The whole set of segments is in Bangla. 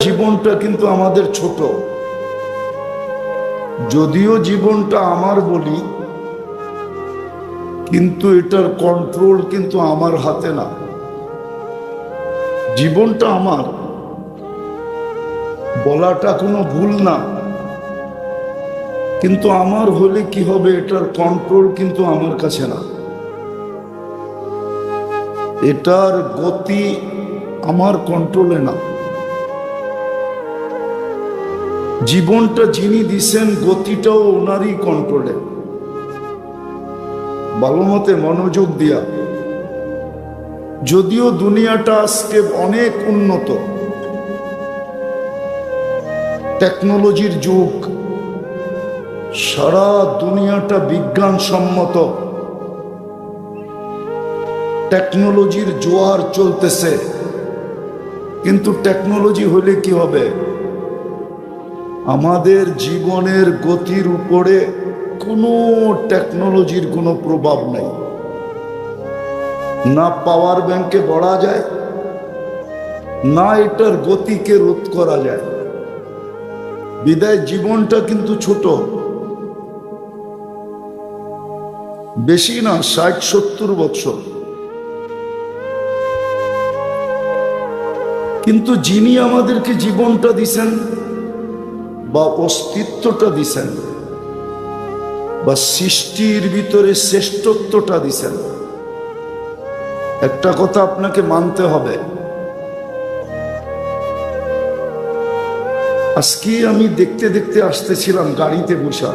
জীবনটা কিন্তু আমাদের ছোট, যদিও জীবনটা আমার বলি, কিন্তু এটার কন্ট্রোল কিন্তু আমার হাতে না। জীবনটা আমার, বলাটা কোনো ভুল না, কিন্তু আমার হলে কি হবে এটার কন্ট্রোল কিন্তু আমার কাছে না। এটার গতি আমার কন্ট্রোলে না। জীবনটা যিনি দিছেন গতিটাও ওনারই কন্ট্রোলে। ভালো মতে মনোযোগ দিয়া, যদিও দুনিয়াটা আজকে অনেক উন্নত, টেকনোলজির যুগ, সারা দুনিয়াটা বিজ্ঞানসম্মত, টেকনোলজির জোয়ার চলতেছে, কিন্তু টেকনোলজি হলে কি হবে? আমাদের জীবনের গতির উপরে কোনো টেকনোলজির কোনো প্রভাব নাই। না পাওয়ার ব্যাংকে বড়া যায়, না এটার গতিকে রোধ করা যায়। বিদায় জীবনটা কিন্তু ছোট, বেশি না, 60-70 বছর। কিন্তু যিনি আমাদেরকে জীবনটা দিছেন বা অস্তিত্বটা দিছেন বা সৃষ্টির ভিতরে শ্রেষ্ঠত্বটা দিছেন, একটা কথা আপনাকে মানতে হবে। আজকে আমি দেখতে দেখতে আসতেছিলাম গাড়িতে বসা,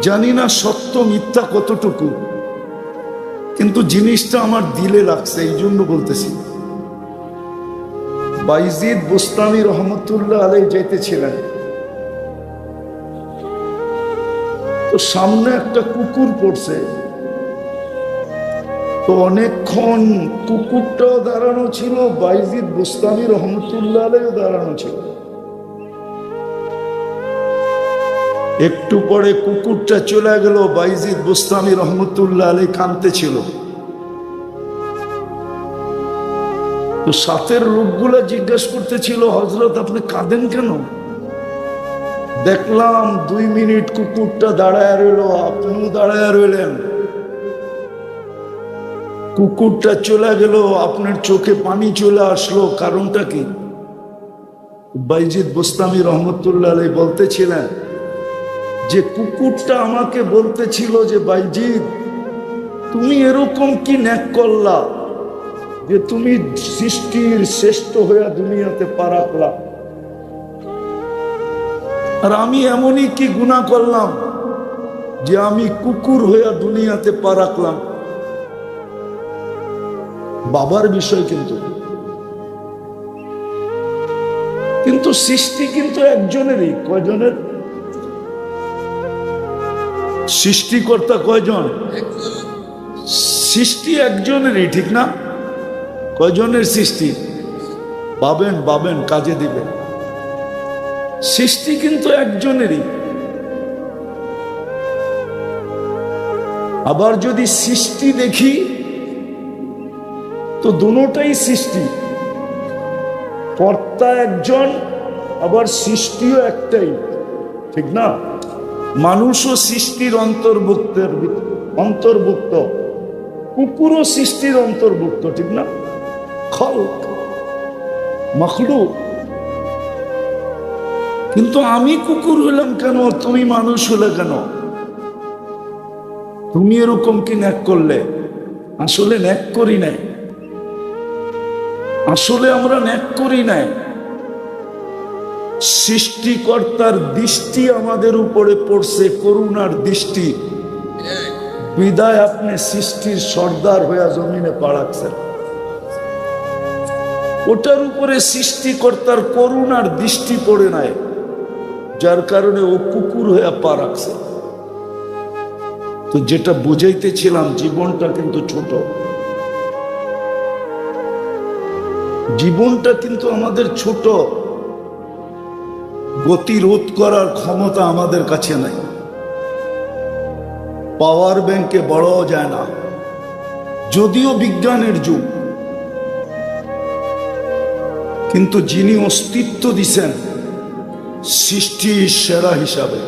জানি না সত্য মিথ্যা কতটুকু, কিন্তু জিনিসটা আমার দিলে লাগছে, এই জন্য বলতেছি। বাইজিদ বুস্তামি রহমতুল্লাহ আলাইহি যাইতেছিলেন, তো সামনে একটা কুকুর পড়ছে, তো অনেকক্ষণ কুকুরটাও দাঁড়ানো ছিল, বাইজিদ বুস্তামি রহমতুল্লাহ আলাইহিও দাঁড়ানো ছিল। একটু পরে কুকুরটা চলে গেল, বাইজিদ বুস্তামি রহমতুল্লাহ আলাইহি কাঁদতেছিল। তো সাথের লোকগুলা জিজ্ঞেস করতেছিল, হযরত আপনি কাঁদেন কেন? দেখলাম 2 মিনিট কুকুরটা দাঁড়ায় রইল, আপনিও দাঁড়ায় রইলেন, কুকুরটা চলে গেল, আপনার চোখে পানি চলে আসলো, কারণটা কি? বাইজিদ বুস্তামি রহমতুল্লাহ আলাইহি বলতেছিলেন যে কুকুরটা আমাকে বলতেছিল যে বাইজিদ, তুমি এরকম কি নেক করলা যে তুমি সৃষ্টির শ্রেষ্ঠ হইয়া দুনিয়াতে পা রাখলা, আর আমি এমনই কি গুনাহ করলাম যে আমি কুকুর হইয়া দুনিয়াতে পা রাখলাম? বাবার বিষয় কিন্তু সৃষ্টি কিন্তু একজনেরই। কয়জনের? সৃষ্টিকর্তা কয়জন? সৃষ্টি একজনেরই, ঠিক না? কয়জনের সৃষ্টি? পাবেন কাজে দিবে। সৃষ্টি কিন্তু একজনেরই। আবার যদি সৃষ্টি দেখি তো দুটোটাই সৃষ্টি, কর্তা একজন, আবার সৃষ্টিও একটাই, ঠিক না? মানুষও সৃষ্টির অন্তর্ভুক্ত, কুকুরও সৃষ্টির অন্তর্ভুক্ত, ঠিক না? খলক, মখলুক। কিন্তু আমি কুকুর হলাম কেন, তুমি মানুষ হলে কেন? তুমি এরকম কি ন্যাক করলে? আসলে ন্যাক করি নাই, আসলে আমরা ন্যাক করি নাই। সৃষ্টিকর্তার দৃষ্টি আমাদের উপরে পড়ছে, করুণার দৃষ্টি, বিদায় আপনি সৃষ্টির সর্দার হইয়া জমিনে পা রাখছেন। ওটার উপরে সৃষ্টিকর্তার করুণার দৃষ্টি পড়ে নাই, যার কারণে ও কুকুর হইয়া পা রাখছে। তো যেটা বুঝাইতেছিলাম, জীবনটা কিন্তু ছোট, জীবনটা কিন্তু আমাদের ছোট, গতিরোধ করার ক্ষমতা আমাদের কাছে নাই। পাওয়ার ব্যাংকে বড়ও যায় না, যদিও বিজ্ঞানের যুগ, কিন্তু যিনি অস্তিত্ব দিছেন সৃষ্টির সেরা হিসাবে,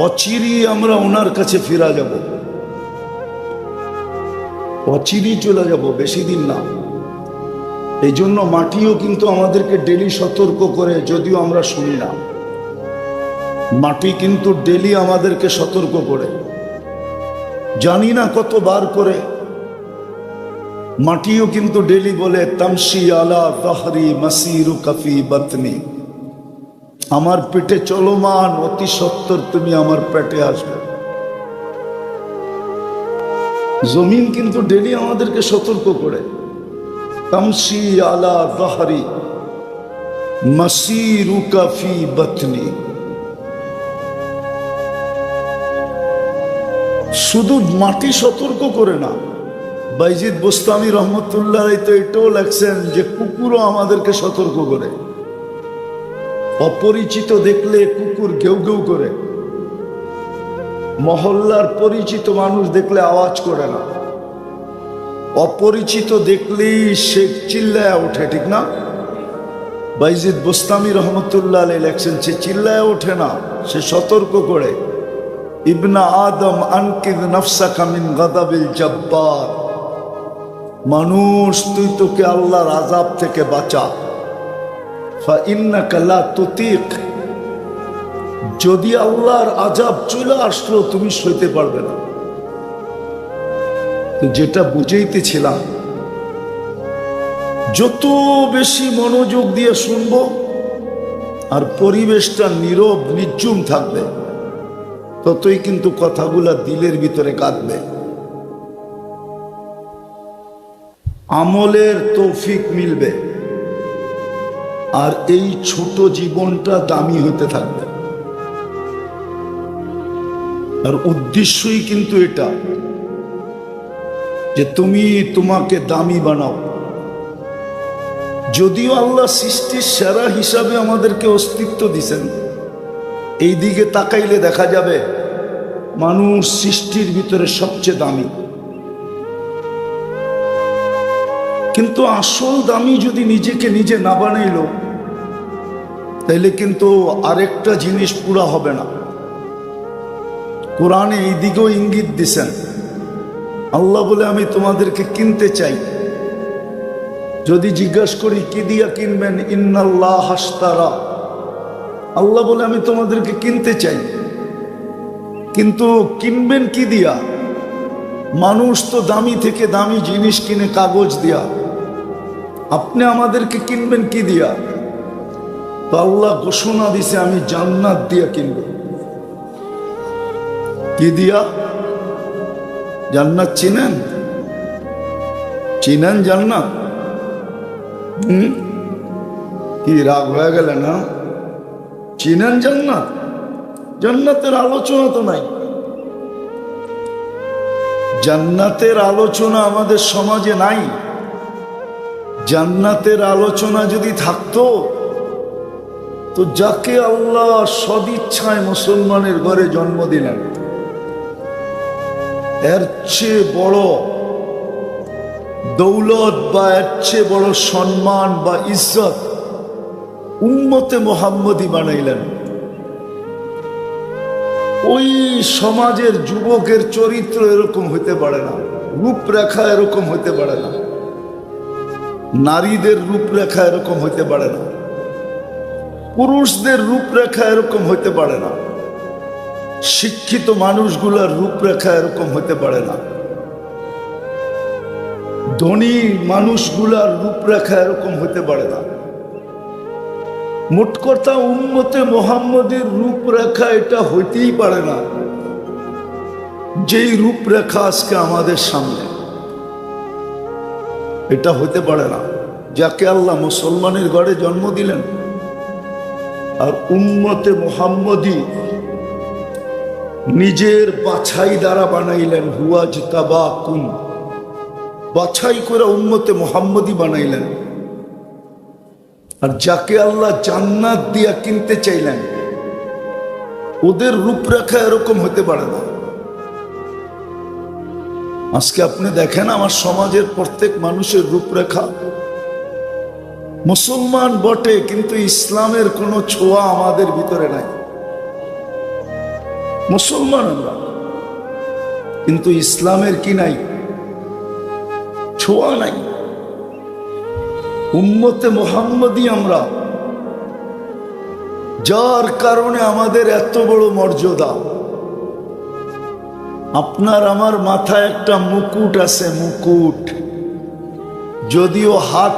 অচিরেই আমরা ওনার কাছে ফিরা যাব, অচিরেই চলে যাব, বেশি দিন না। এই জন্য মাটিও কিন্তু আমাদেরকে ডেলি সতর্ক করে, যদিও আমরা শুনি না। মাটি কিন্তু ডেলি আমাদেরকে সতর্ক করে, জানি না কতবার করে। মাটিও কিন্তু ডেলি বলে, তামশি আলা তাহরি মাসিরু কাফি বাতনি, আমার পেটে চলমান, অতি সত্বর তুমি আমার পেটে আসবে। জমিন কিন্তু ডেলি আমাদেরকে সতর্ক করে, তামশি আলা তাহরি মাসিরু কাফি বাতনি। শুধু মাটি সতর্ক করে না, বাইজিদ বোস্তামি রহমতুল্লাহ তো এটাও লেখছেন যে কুকুরও আমাদেরকে সতর্ক করে। অপরিচিত দেখলে কুকুর ঘেউ ঘেউ করে, মহল্লার পরিচিত মানুষ দেখলে আওয়াজ করে না, অপরিচিত দেখলেই সে চিল্লায়া ওঠে, ঠিক না? বাইজিদ বোস্তামি রহমতুল্লাহ লেখছেন সে চিল্লায়া ওঠে না, সে সতর্ক করে। ইবনা আদম আনকিদ নফসাকা মিন গাদাবিল জব্বার, মানুষ তুই তোকে আল্লাহর আযাব থেকে বাঁচা। ফাইন্নাকা লা তুতিক, যদি আল্লাহর আযাব চলে আসলো তুমি সইতে পারবে না। তো যেটা বুঝাইতেছিলাম, যত বেশি মনোযোগ দিয়ে শুনবো আর পরিবেশটা নীরব নির্জুম থাকবে, ততই কিন্তু কথাগুলা দিলের ভিতরে কাঁদবে। আমলের তৌফিক মিলবে, আর এই ছোট জীবনটা দামি হতে থাকবে। আর উদ্দেশ্যই কিন্তু এটা যে তুমি তোমাকে দামি বানাও। যদিও আল্লাহ সৃষ্টির সেরা হিসাবে আমাদেরকে অস্তিত্ব দিছেন, এই দিকে তাকাইলে দেখা যাবে মানুষ সৃষ্টির ভিতরে সবচেয়ে দামি। কিন্তু আসল দামি যদি নিজেকে নিজে না বানাইল, তাইলে কিন্তু আরেকটা জিনিস পুরা হবে না। কোরআনে এই দিকেও ইঙ্গিত দিছেন। আল্লাহ বলে, আমি তোমাদেরকে কিনতে চাই। যদি জিজ্ঞাসা করি কি দিয়া কিনবেন, ইন্নাল্লাহ হাশতারা, আল্লাহ বলে আমি তোমাদেরকে কিনতে চাই। কিন্তু কিনবেন কি দিয়া? মানুষ তো দামি থেকে দামি জিনিস কিনে কাগজ দিয়া, আপনি আমাদেরকে কিনবেন কি দিয়া? তো আল্লাহ ঘোষণা দিছে, আমি জান্নাত দিয়া কিনব। কি দিয়া? জান্নাত চিনেন? চিনেন জান্নাত? কি রাগ হয়ে গেলে না? চিনেন জান্নাত? জান্নাতের আলোচনা তো নাই। জান্নাতের আলোচনা আমাদের সমাজে নাই। জান্নাতের আলোচনা যদি থাকতো, তো যাকে আল্লাহ সদিচ্ছায় মুসলমানের ঘরে জন্ম দিলেন, এর চেয়ে বড় দৌলত বা এর চেয়ে বড় সম্মান বা ইজ্জত উম্মতে মুহাম্মদী বানাইলেন। ওই সমাজের যুবকের চরিত্র এরকম হইতে পারে না, রূপরেখা এরকম হইতে পারে না, নারীদের রূপরেখা এরকম হইতে পারে না, পুরুষদের রূপরেখা এরকম হইতে পারে না, শিক্ষিত মানুষগুলোর রূপরেখা এরকম হইতে পারে না, ধনী মানুষগুলার রূপরেখা এরকম হইতে পারে না। মোট কথা উম্মতে মুহাম্মদের রূপরেখা এটা হইতেই পারে না, যেই রূপরেখা আজকে আমাদের সামনে, এটা হইতে পারে না। যাকে আল্লাহ মুসলমানের ঘরে জন্ম দিলেন, আর উম্মতে মুহাম্মদী নিজের বাছাই দ্বারা বানাইলেন, হুয়াজতাবাকুম, বাছাই করে উম্মতে মুহাম্মদী বানাইলেন। আর যাকে আল্লাহ জান্নাত দিয়া কিনতে চাইলেন, ওদের রূপরেখা এরকম হতে পারে না। আজকে আপনি দেখেন আমার সমাজের প্রত্যেক মানুষের রূপরেখা মুসলমান বটে, কিন্তু ইসলামের কোনো ছোঁয়া আমাদের ভিতরে নাই। মুসলমান আমরা, কিন্তু ইসলামের কি নাই? ছোঁয়া নাই। উম্মতে মুহাম্মদী আমরা, যার কারণে আমাদের এত বড় মর্যাদা। আপনার আমার মাথায় একটা মুকুট আছে, মুকুট। যদিও হাত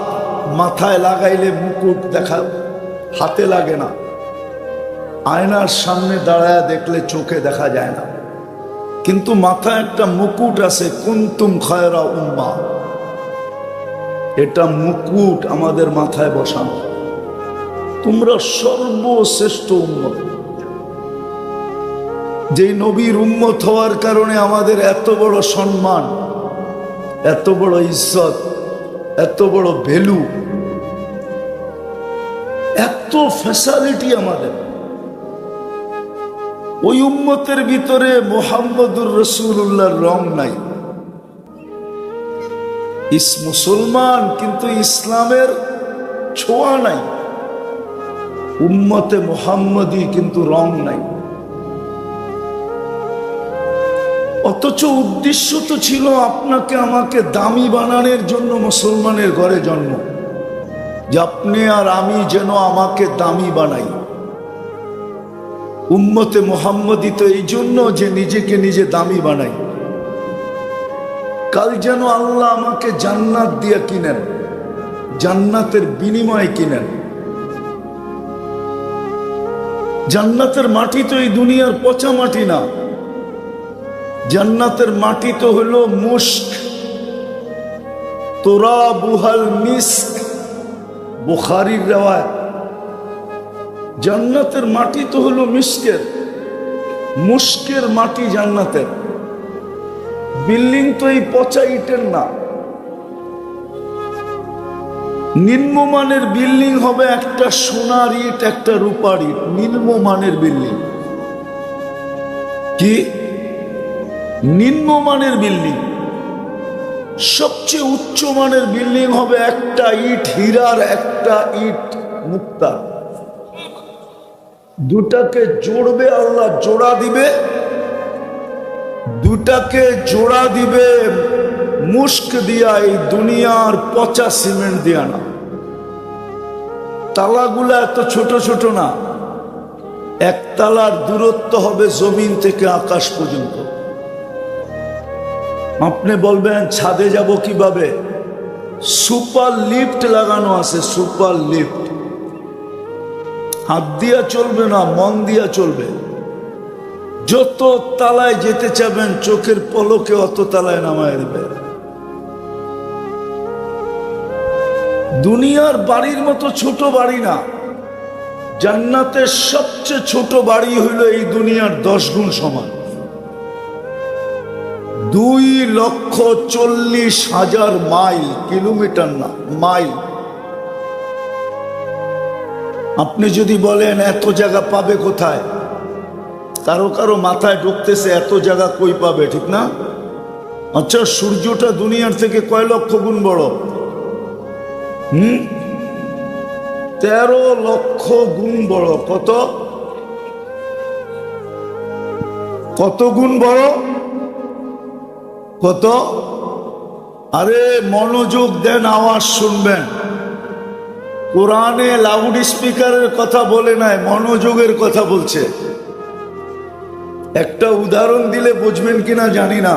মাথায় লাগাইলে মুকুট দেখা হাতে লাগে না, আয়নার সামনে দাঁড়ায় দেখলে চোখে দেখা যায় না, কিন্তু মাথায় একটা মুকুট আছে, কুনতুম খায়রা উম্মাহ। এটা মুকুট আমাদের মাথায় বসানো। তোমরা সর্বশ্রেষ্ঠ উম্মত। যে নবীর উম্মত হওয়ার কারণে আমাদের এত বড় সম্মান, এত বড় ইজ্জত, এত বড় ভ্যালু, এত ফ্যাসিলিটি আমাদের। ওই উম্মতের ভিতরে মুহাম্মদুর রাসূলুল্লাহর রং নাই। মুসলমান, কিন্তু ইসলামের ছোঁয়া নাই। উম্মতে মুহাম্মদী, কিন্তু রং নাই। অথচ উদ্দেশ্য তো ছিল আপনাকে আমাকে দামি বানানোর জন্য মুসলমানের ঘরে জন্ম, যে আপনি আর আমি যেন আমাকে দামি বানাই। উম্মতে মুহাম্মদী তো এই জন্য যে নিজেকে নিজে দামি বানাই। কাল যেন আল্লাহ আমাকে জান্নাত দিয়ে কিনেন, জান্নাতের বিনিময়ে কিনেন। জান্নাতের মাটি তো এই দুনিয়ার পচা মাটি না। জান্নাতের মাটি তো হলো মুস্ক, তুরাবুহাল মিস্ক, বুখারীর রিওয়ায়াত। জান্নাতের মাটি তো হলো মিস্কের, মুস্কের মাটি জান্নাতের। বিল্ডিং তো এই পচা ইটের না। নিম্নমানের বিল্ডিং হবে একটা সোনার ইট, একটা রূপার ইট। নিম্নমানের বিল্ডিং কি? নিম্নমানের বিল্ডিং। সবচেয়ে উচ্চমানের বিল্ডিং হবে একটা ইট হীরার, একটা ইট মুক্তার। দুটাকে জোড়বে আল্লাহ, জোড়া দিবে। দুটাকে জোড়া দিবে মুস্ক দিয়া, এই দুনিয়ার পচা সিমেন্ট দিয়া না। তালাগুলা এত ছোট ছোট না, এক তালার দূরত্ব হবে জমিন থেকে আকাশ পর্যন্ত। আপনি বলবেন ছাদে যাব কিভাবে? সুপার লিফট লাগানো আছে, সুপার লিফট। হাত দিয়া চলবে না, মন দিয়া চলবে। যত তালায় যেতে চাবেন চোখের পলকে অত তালায় নামায় দিবে। দুনিয়ার বাড়ির মতো ছোট বাড়ি না। জান্নাতের সবচেয়ে ছোট বাড়ি হইল এই দুনিয়ার 10 গুণ সমান। 2,40,000 মাইল, কিলোমিটার না, মাইল। আপনি যদি বলেন এত জায়গা পাবে কোথায়, কারো কারো মাথায় ঢুকতেছে এত জায়গা কই পাবে, ঠিক না? আচ্ছা, সূর্যটা দুনিয়ার থেকে কয় লক্ষ গুণ বড়? 13 লক্ষ গুণ বড়। কত কত গুণ বড়? কত? আরে মনোযোগ দেন, আওয়াজ শুনবেন। কোরআনে লাউড স্পিকারের কথা বলে নাই, মনোযোগের কথা বলছে। একটা উদাহরণ দিলে বুঝবেন কিনা জানি না।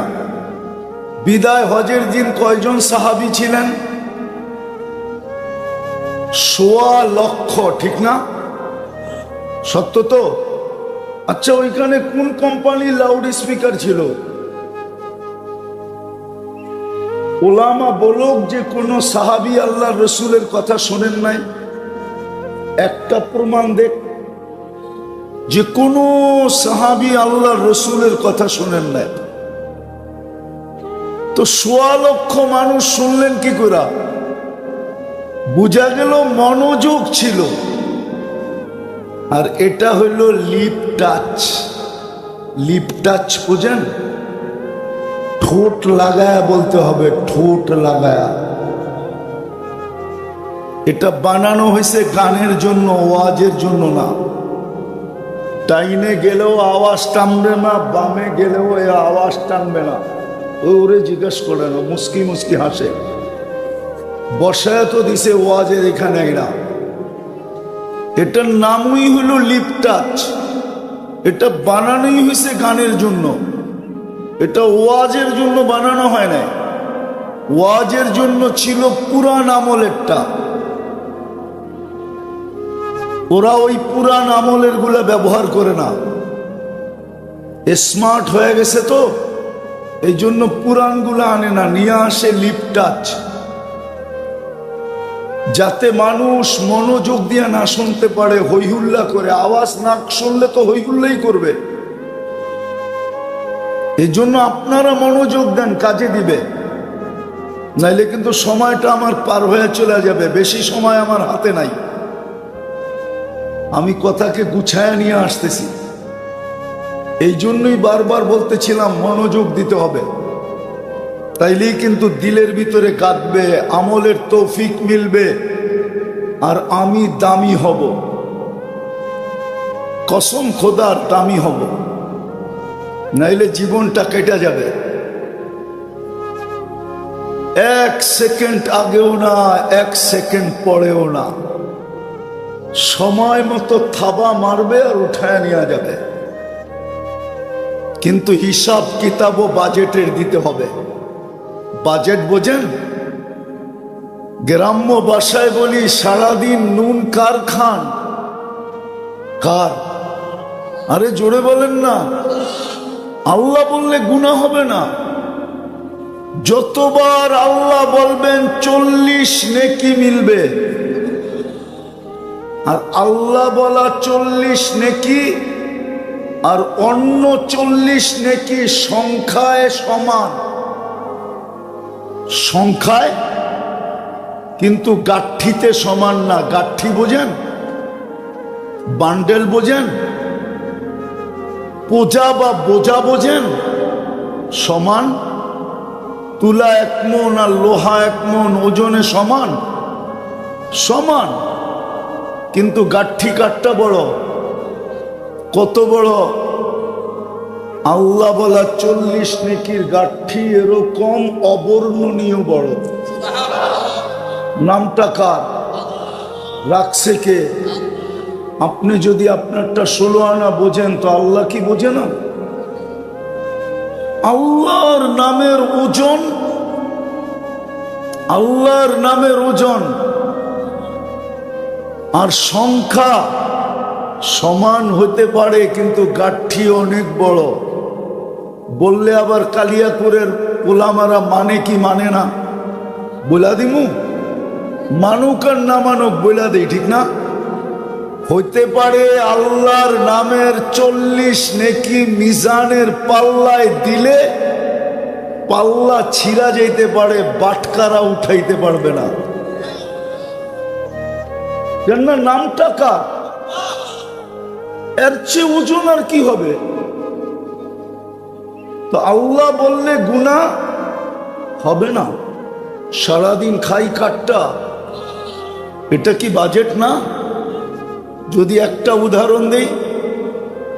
বিদায় হজের দিন কয়জন সাহাবী ছিলেন? 1.25 লক্ষ, ঠিক না? সত্য তো? আচ্ছা, ওইখানে কোন কোম্পানির লাউড স্পিকার ছিল? ওলামা বলুক যে কোন সাহাবী আল্লাহ রসুলের কথা শোনেন নাই? একটা প্রমাণ দেখ যে কোন সাহাবী আল্লাহ রসুলের কথা শোনেন নাই। তো 1.25 লক্ষ মানুষ শুনলেন কি করে? বুঝা গেল মনোযোগ ছিল। আর এটা হইল লিপ টাচ। লিপ টাচ বুঝেন? ঠোঁট লাগায়া বলতে হবে, ঠোঁট লাগায়া। এটা বানানো হয়েছে গানের জন্য, ওয়াজের জন্য না। ডাইনে গেলেও আওয়াজ টানবে না, বামে গেলেও এই আওয়াজ টানবে না। ওরে জিজ্ঞেস করে না, মুস্কি মুস্কি হাসে। বসায় তো দিছে ওয়াজের এখানে না। এটার নামই হলো লিপ টাচ। এটা বানানোই হয়েছে গানের জন্য, এটা ওয়াজের জন্য বানানো হয় না। ওয়াজের জন্য ছিল পুরান আমলেরটা। ওরা ওই পুরান আমলের গুলা ব্যবহার করে না, স্মার্ট হয়ে গেছে তো এই জন্য পুরান গুলা আনে না, নিয়ে আসে লিপ টাচ, যাতে মানুষ মনোযোগ দিয়ে না শুনতে পারে, হইহুল্লা করে। আওয়াজ না শুনলে তো হইহুল্লাই করবে। এই জন্য আপনারা মনোযোগ দেন, কাজে দিবে, নাইলে কিন্তু সময়টা আমার পার হয়ে চলে যাবে। বেশি সময় আমার হাতে নাই, আমি কথাকে গুছায় নিয়ে আসতেছি। এই জন্যই বারবার বলতেছিলাম মনোযোগ দিতে হবে, তাইলেই কিন্তু দিলের ভিতরে কাঁদবে, আমলের তৌফিক মিলবে, আর আমি দামি হব, কসম খোদার দামি হব, নাইলে জীবনটা কেটে যাবে। এক সেকেন্ড আগেও না, এক সেকেন্ড পরেও না, সময় মতো থাবা মারবে আর উঠায় নেওয়া যাবে। কিন্তু হিসাব কিতাব ও বাজেটের দিতে হবে। বাজেট বোঝেন? গ্রাম্য ভাষায় বলি, সারাদিন নুন কার খান? কার? আরে জোরে বলেন না। আল্লাহ বললে গুনাহ হবে না। যতবার আল্লাহ বলবেন 40 নেকি মিলবে। আর আল্লাহ বলা 40 নেকি আর অন্য 40 নেকি সংখ্যায় সমান, সংখ্যায়, কিন্তু গাঠিতে সমান না। গাঠি বোঝেন? বান্ডেল বোঝেন? পোজা বা বোঝা বোঝেন? সমান। তুলা 1 মণ আর লোহা 1 মণ ওজনে সমান, সমান, কিন্তু গাঠি কাঠটা বড়। কত বড়? আল্লাহ বলা 40 নেকির গাঠি এরকম অবর্ণনীয় বড়। নামটা কার? রাখছে কে? আপনি যদি আপনারটা 16 আনা বোঝেন তো আল্লাহ কি বোঝে না? আল্লাহর নামের ওজন, আল্লাহর নামের ওজন আর সংখ্যা সমান হতে পারে, কিন্তু গাঠি অনেক বড়। বললে আবার কালিয়াপুরের ওলামারা মানে কি মানে না বলা দিমু? মানুক আর না মানুক বলা দিই, ঠিক না? হইতে পারে আল্লাহর নামের 40 নেকি মিজানের পাল্লায় দিলে পাল্লা ছিঁড়া যেতে পারে, বাটকারা উঠাইতে পারবে না। কেননা নামটা কার? এর চেয়ে ওজন আর কি হবে? তো আল্লাহ বললে গুনাহ হবে না। সারাদিন খাই কাটটা, এটা কি বাজেট না? যদি একটা উদাহরণ দেই,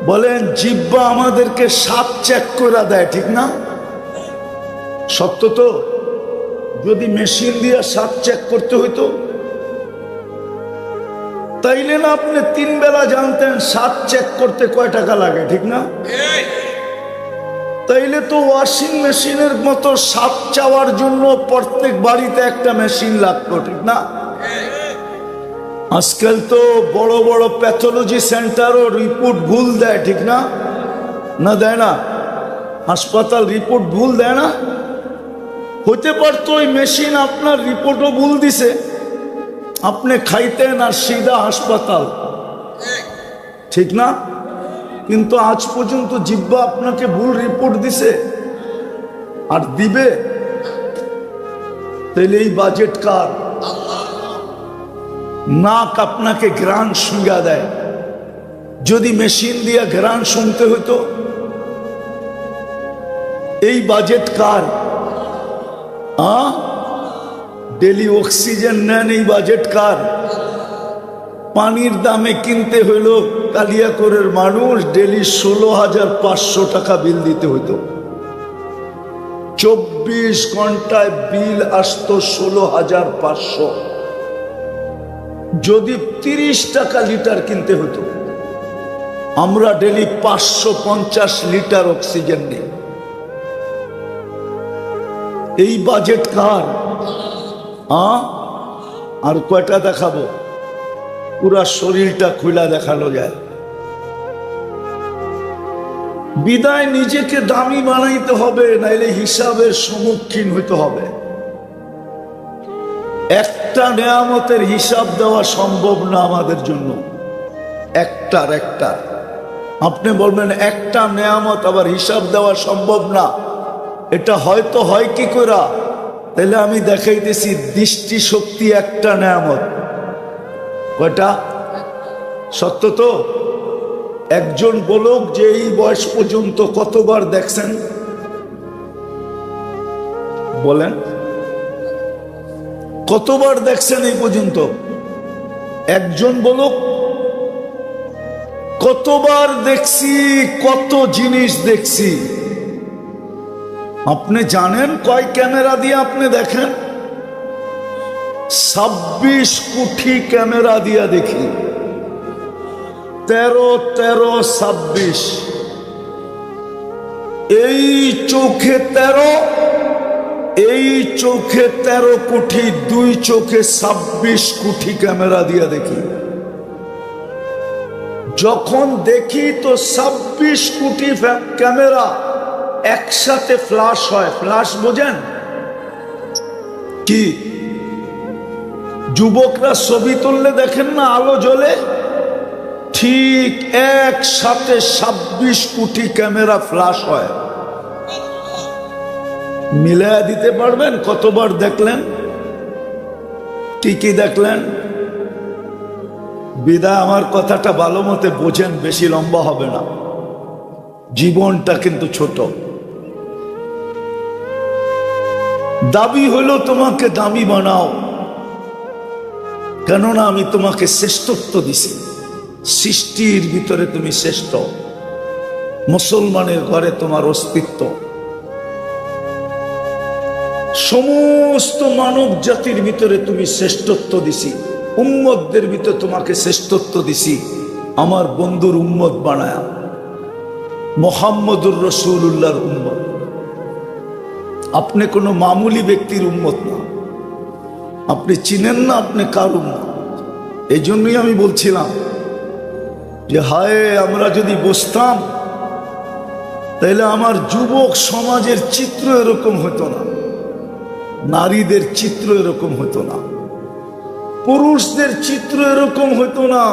বলেন জিহ্বা আমাদেরকে স্বাদ চেক করে দেয়, ঠিক না? সত্য তো? যদি মেশিন দিয়ে স্বাদ চেক করতে হইতো, তাইলে না আপনি 3 বেলা জানতেন স্বাদ চেক করতে কয় টাকা লাগে, ঠিক না? তাইলে তো ওয়াশিং মেশিনের মতো স্বাদ চাওয়ার জন্য প্রত্যেক বাড়িতে একটা মেশিন লাগতো, ঠিক না? আজকাল তো বড় বড় প্যাথোলজি সেন্টারও রিপোর্ট ভুল দেয়, ঠিক না? না দেয় না? হাসপাতাল রিপোর্ট ভুল দেয় না? হতে পারতো ওই মেশিন আপনার রিপোর্টও ভুল দিছে, আপনি খাইতেন আর সিধা হাসপাতাল, ঠিক না? কিন্তু আজ পর্যন্ত জিহ্বা আপনাকে ভুল রিপোর্ট দিছে আর দিবে। তাইলে এই বাজেট কার? নাক আপনাকে ঘ্রাণ শুঙ্গা দেয়। যদি মেশিন দিয়ে ঘ্রাণ শুনতে হইতো এই বাজেট কার? ডেলি অক্সিজেন নেন, এই বাজেট কার? পানির দামে কিনতে হইল কালিয়াকৈরের মানুষ ডেলি 16,500 টাকা বিল দিতে হইতো। 24 ঘন্টায় বিল আসতো 16,500। যদি 30 টাকা লিটার কিনতে হতো, আমরা ডেলি 550 লিটার অক্সিজেন নিই। এই বাজেট কার? আর কয়টা দেখাবো? পুরা শরীরটা খুলা দেখানো যায়। বিদায় নিজেকে দামি বানাইতে হবে, নাইলে হিসাবের সম্মুখীন হইতে হবে। একটা নেয়ামতের হিসাব দেওয়া সম্ভব না আমাদের জন্য। একটা আপনি বলবেন একটা নেয়ামত আবার হিসাব দেওয়া সম্ভব না, এটা হয়তো হয় কি করে? তাহলে আমি দেখাইতেছি, দৃষ্টি শক্তি একটা নেয়ামত। কয়টা? সত্য তো? একজন বলুক যে এই বয়স পর্যন্ত কতবার দেখছেন? বলেন, কতবার দেখছেন এই পর্যন্ত? একজন বলুক। কতবার দেখছি, কত জিনিস দেখছি। আপনি জানেন কয় ক্যামেরা দিয়ে আপনি দেখেন? 26 কোটি ক্যামেরা দিয়া দেখি। 13, 26। এই চোখে 13, এই চোখে 13 কোটি, দুই চোখে 26 কোটি ক্যামেরা দিয়া দেখি। যখন দেখি তো 26 কোটি ক্যামেরা একসাথে ফ্ল্যাশ হয়। ফ্ল্যাশ বোঝেন কি? যুবকরা ছবি তুললে দেখেন না আলো জ্বলে, ঠিক একসাথে 26 কোটি ক্যামেরা ফ্ল্যাশ হয়। মিলায়া দিতে পারবেন কতবার দেখলেন, কি কি দেখলেন? বিদায় আমার কথাটা ভালো মতে বোঝেন, বেশি লম্বা হবে না। জীবনটা কিন্তু ছোট। দাবি হলো তোমাকে দামি বানাও, কেননা আমি তোমাকে শ্রেষ্ঠত্ব দিছি। সৃষ্টির ভিতরে তুমি শ্রেষ্ঠ, মুসলমানের ঘরে তোমার অস্তিত্ব। সমস্ত মানব জাতির ভিতরে তুমি শ্রেষ্ঠত্ব দিছি। উম্মতদের ভিতরে তোমাকে শ্রেষ্ঠত্ব দিছি, আমার বন্ধুর উম্মত বানায়া, মুহাম্মদুর রাসূলুল্লাহর উম্মত। আপনি কোনো মামুলি ব্যক্তির উম্মত না, আপনি চিনেন না আপনি কার উম্মত। এই জন্যই আমি বলছিলাম যে হায়, আমরা যদি বসতাম তাহলে আমার যুবক সমাজের চিত্র এরকম হতো না, নারীদের চিত্র এরকম হতো না, পুরুষদের চিত্র এরকম হতো না।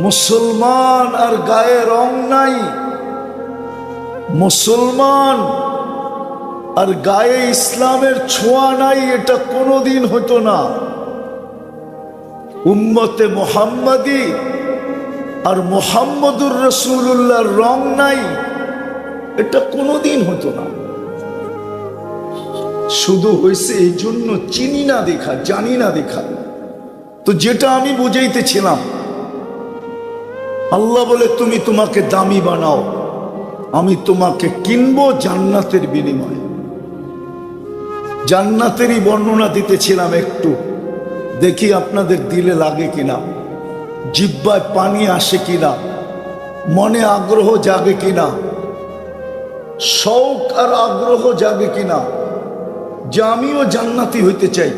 মুসলমান আর গায়ে রং নাই, মুসলমান আর গায়ে ইসলামের ছোঁয়া নাই, এটা কোনোদিন হতো না। উম্মতে মুহাম্মাদি আর মুহাম্মদুর রাসূলুল্লাহর রং নাই, এটা কোনোদিন হতো না। শুধু হয়েছে এই জন্য চিনি না দেখা, জানি না দেখা। তো যেটা আমি বুঝাইতেছিলাম, আল্লাহ বলে তুমি তোমাকে দামি বানাও, আমি তোমাকে কিনবো জান্নাতের বিনিময়ে। জান্নাতেরই বর্ণনা দিতেছিলাম একটু, দেখি আপনাদের দিলে লাগে কিনা, জিহ্বায় পানি আসে কিনা, মনে আগ্রহ জাগে কিনা, শৌক আর আগ্রহ জাগে কিনা যে আমিও জান্নাতি হইতে চাই।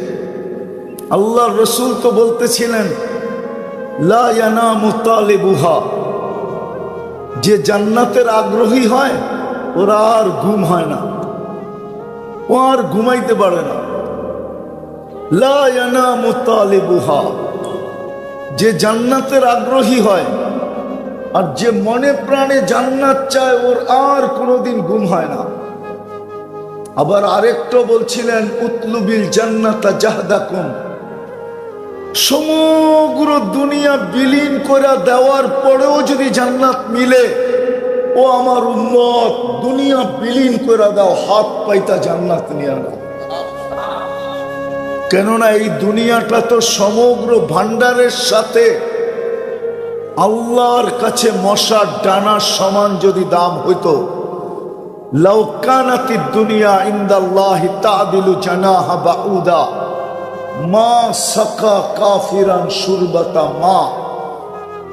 আল্লাহর রাসূল তো বলতেছিলেন, লা ইয়ানামু তালিবুহা, যে জান্নাতের আগ্রহী হয় ওরা আর ঘুম হয় না, ও আর ঘুমাইতে পারে না। লা ইয়ানামু তালিবুহা, যে জান্নাতের আগ্রহী হয় আর যে মনে প্রাণে জান্নাত চায় ওর আর কোনোদিন ঘুম হয় না। আবার আরেকটা বলছিলেন, উতলুবিল জান্নাতা জাহদাকুম, সমগ্র দুনিয়া বিলীন করে দেওয়ার পরেও যদি জান্নাত মিলে ও আমার উম্মত, দুনিয়া বিলীন করে দাও, হাত পাইতা জান্নাত নিয়ে নাও। কেননা এই দুনিয়াটা তো সমগ্র ভান্ডারের সাথে আল্লাহর কাছে মশার ডানার সমান যদি দাম হইতো, লাউ কানাতিদ দুনিয়া ইনদাল্লাহি তাদিলু জানাহা বাউদা মা সাকা কাফিরান শুরবাতা মা।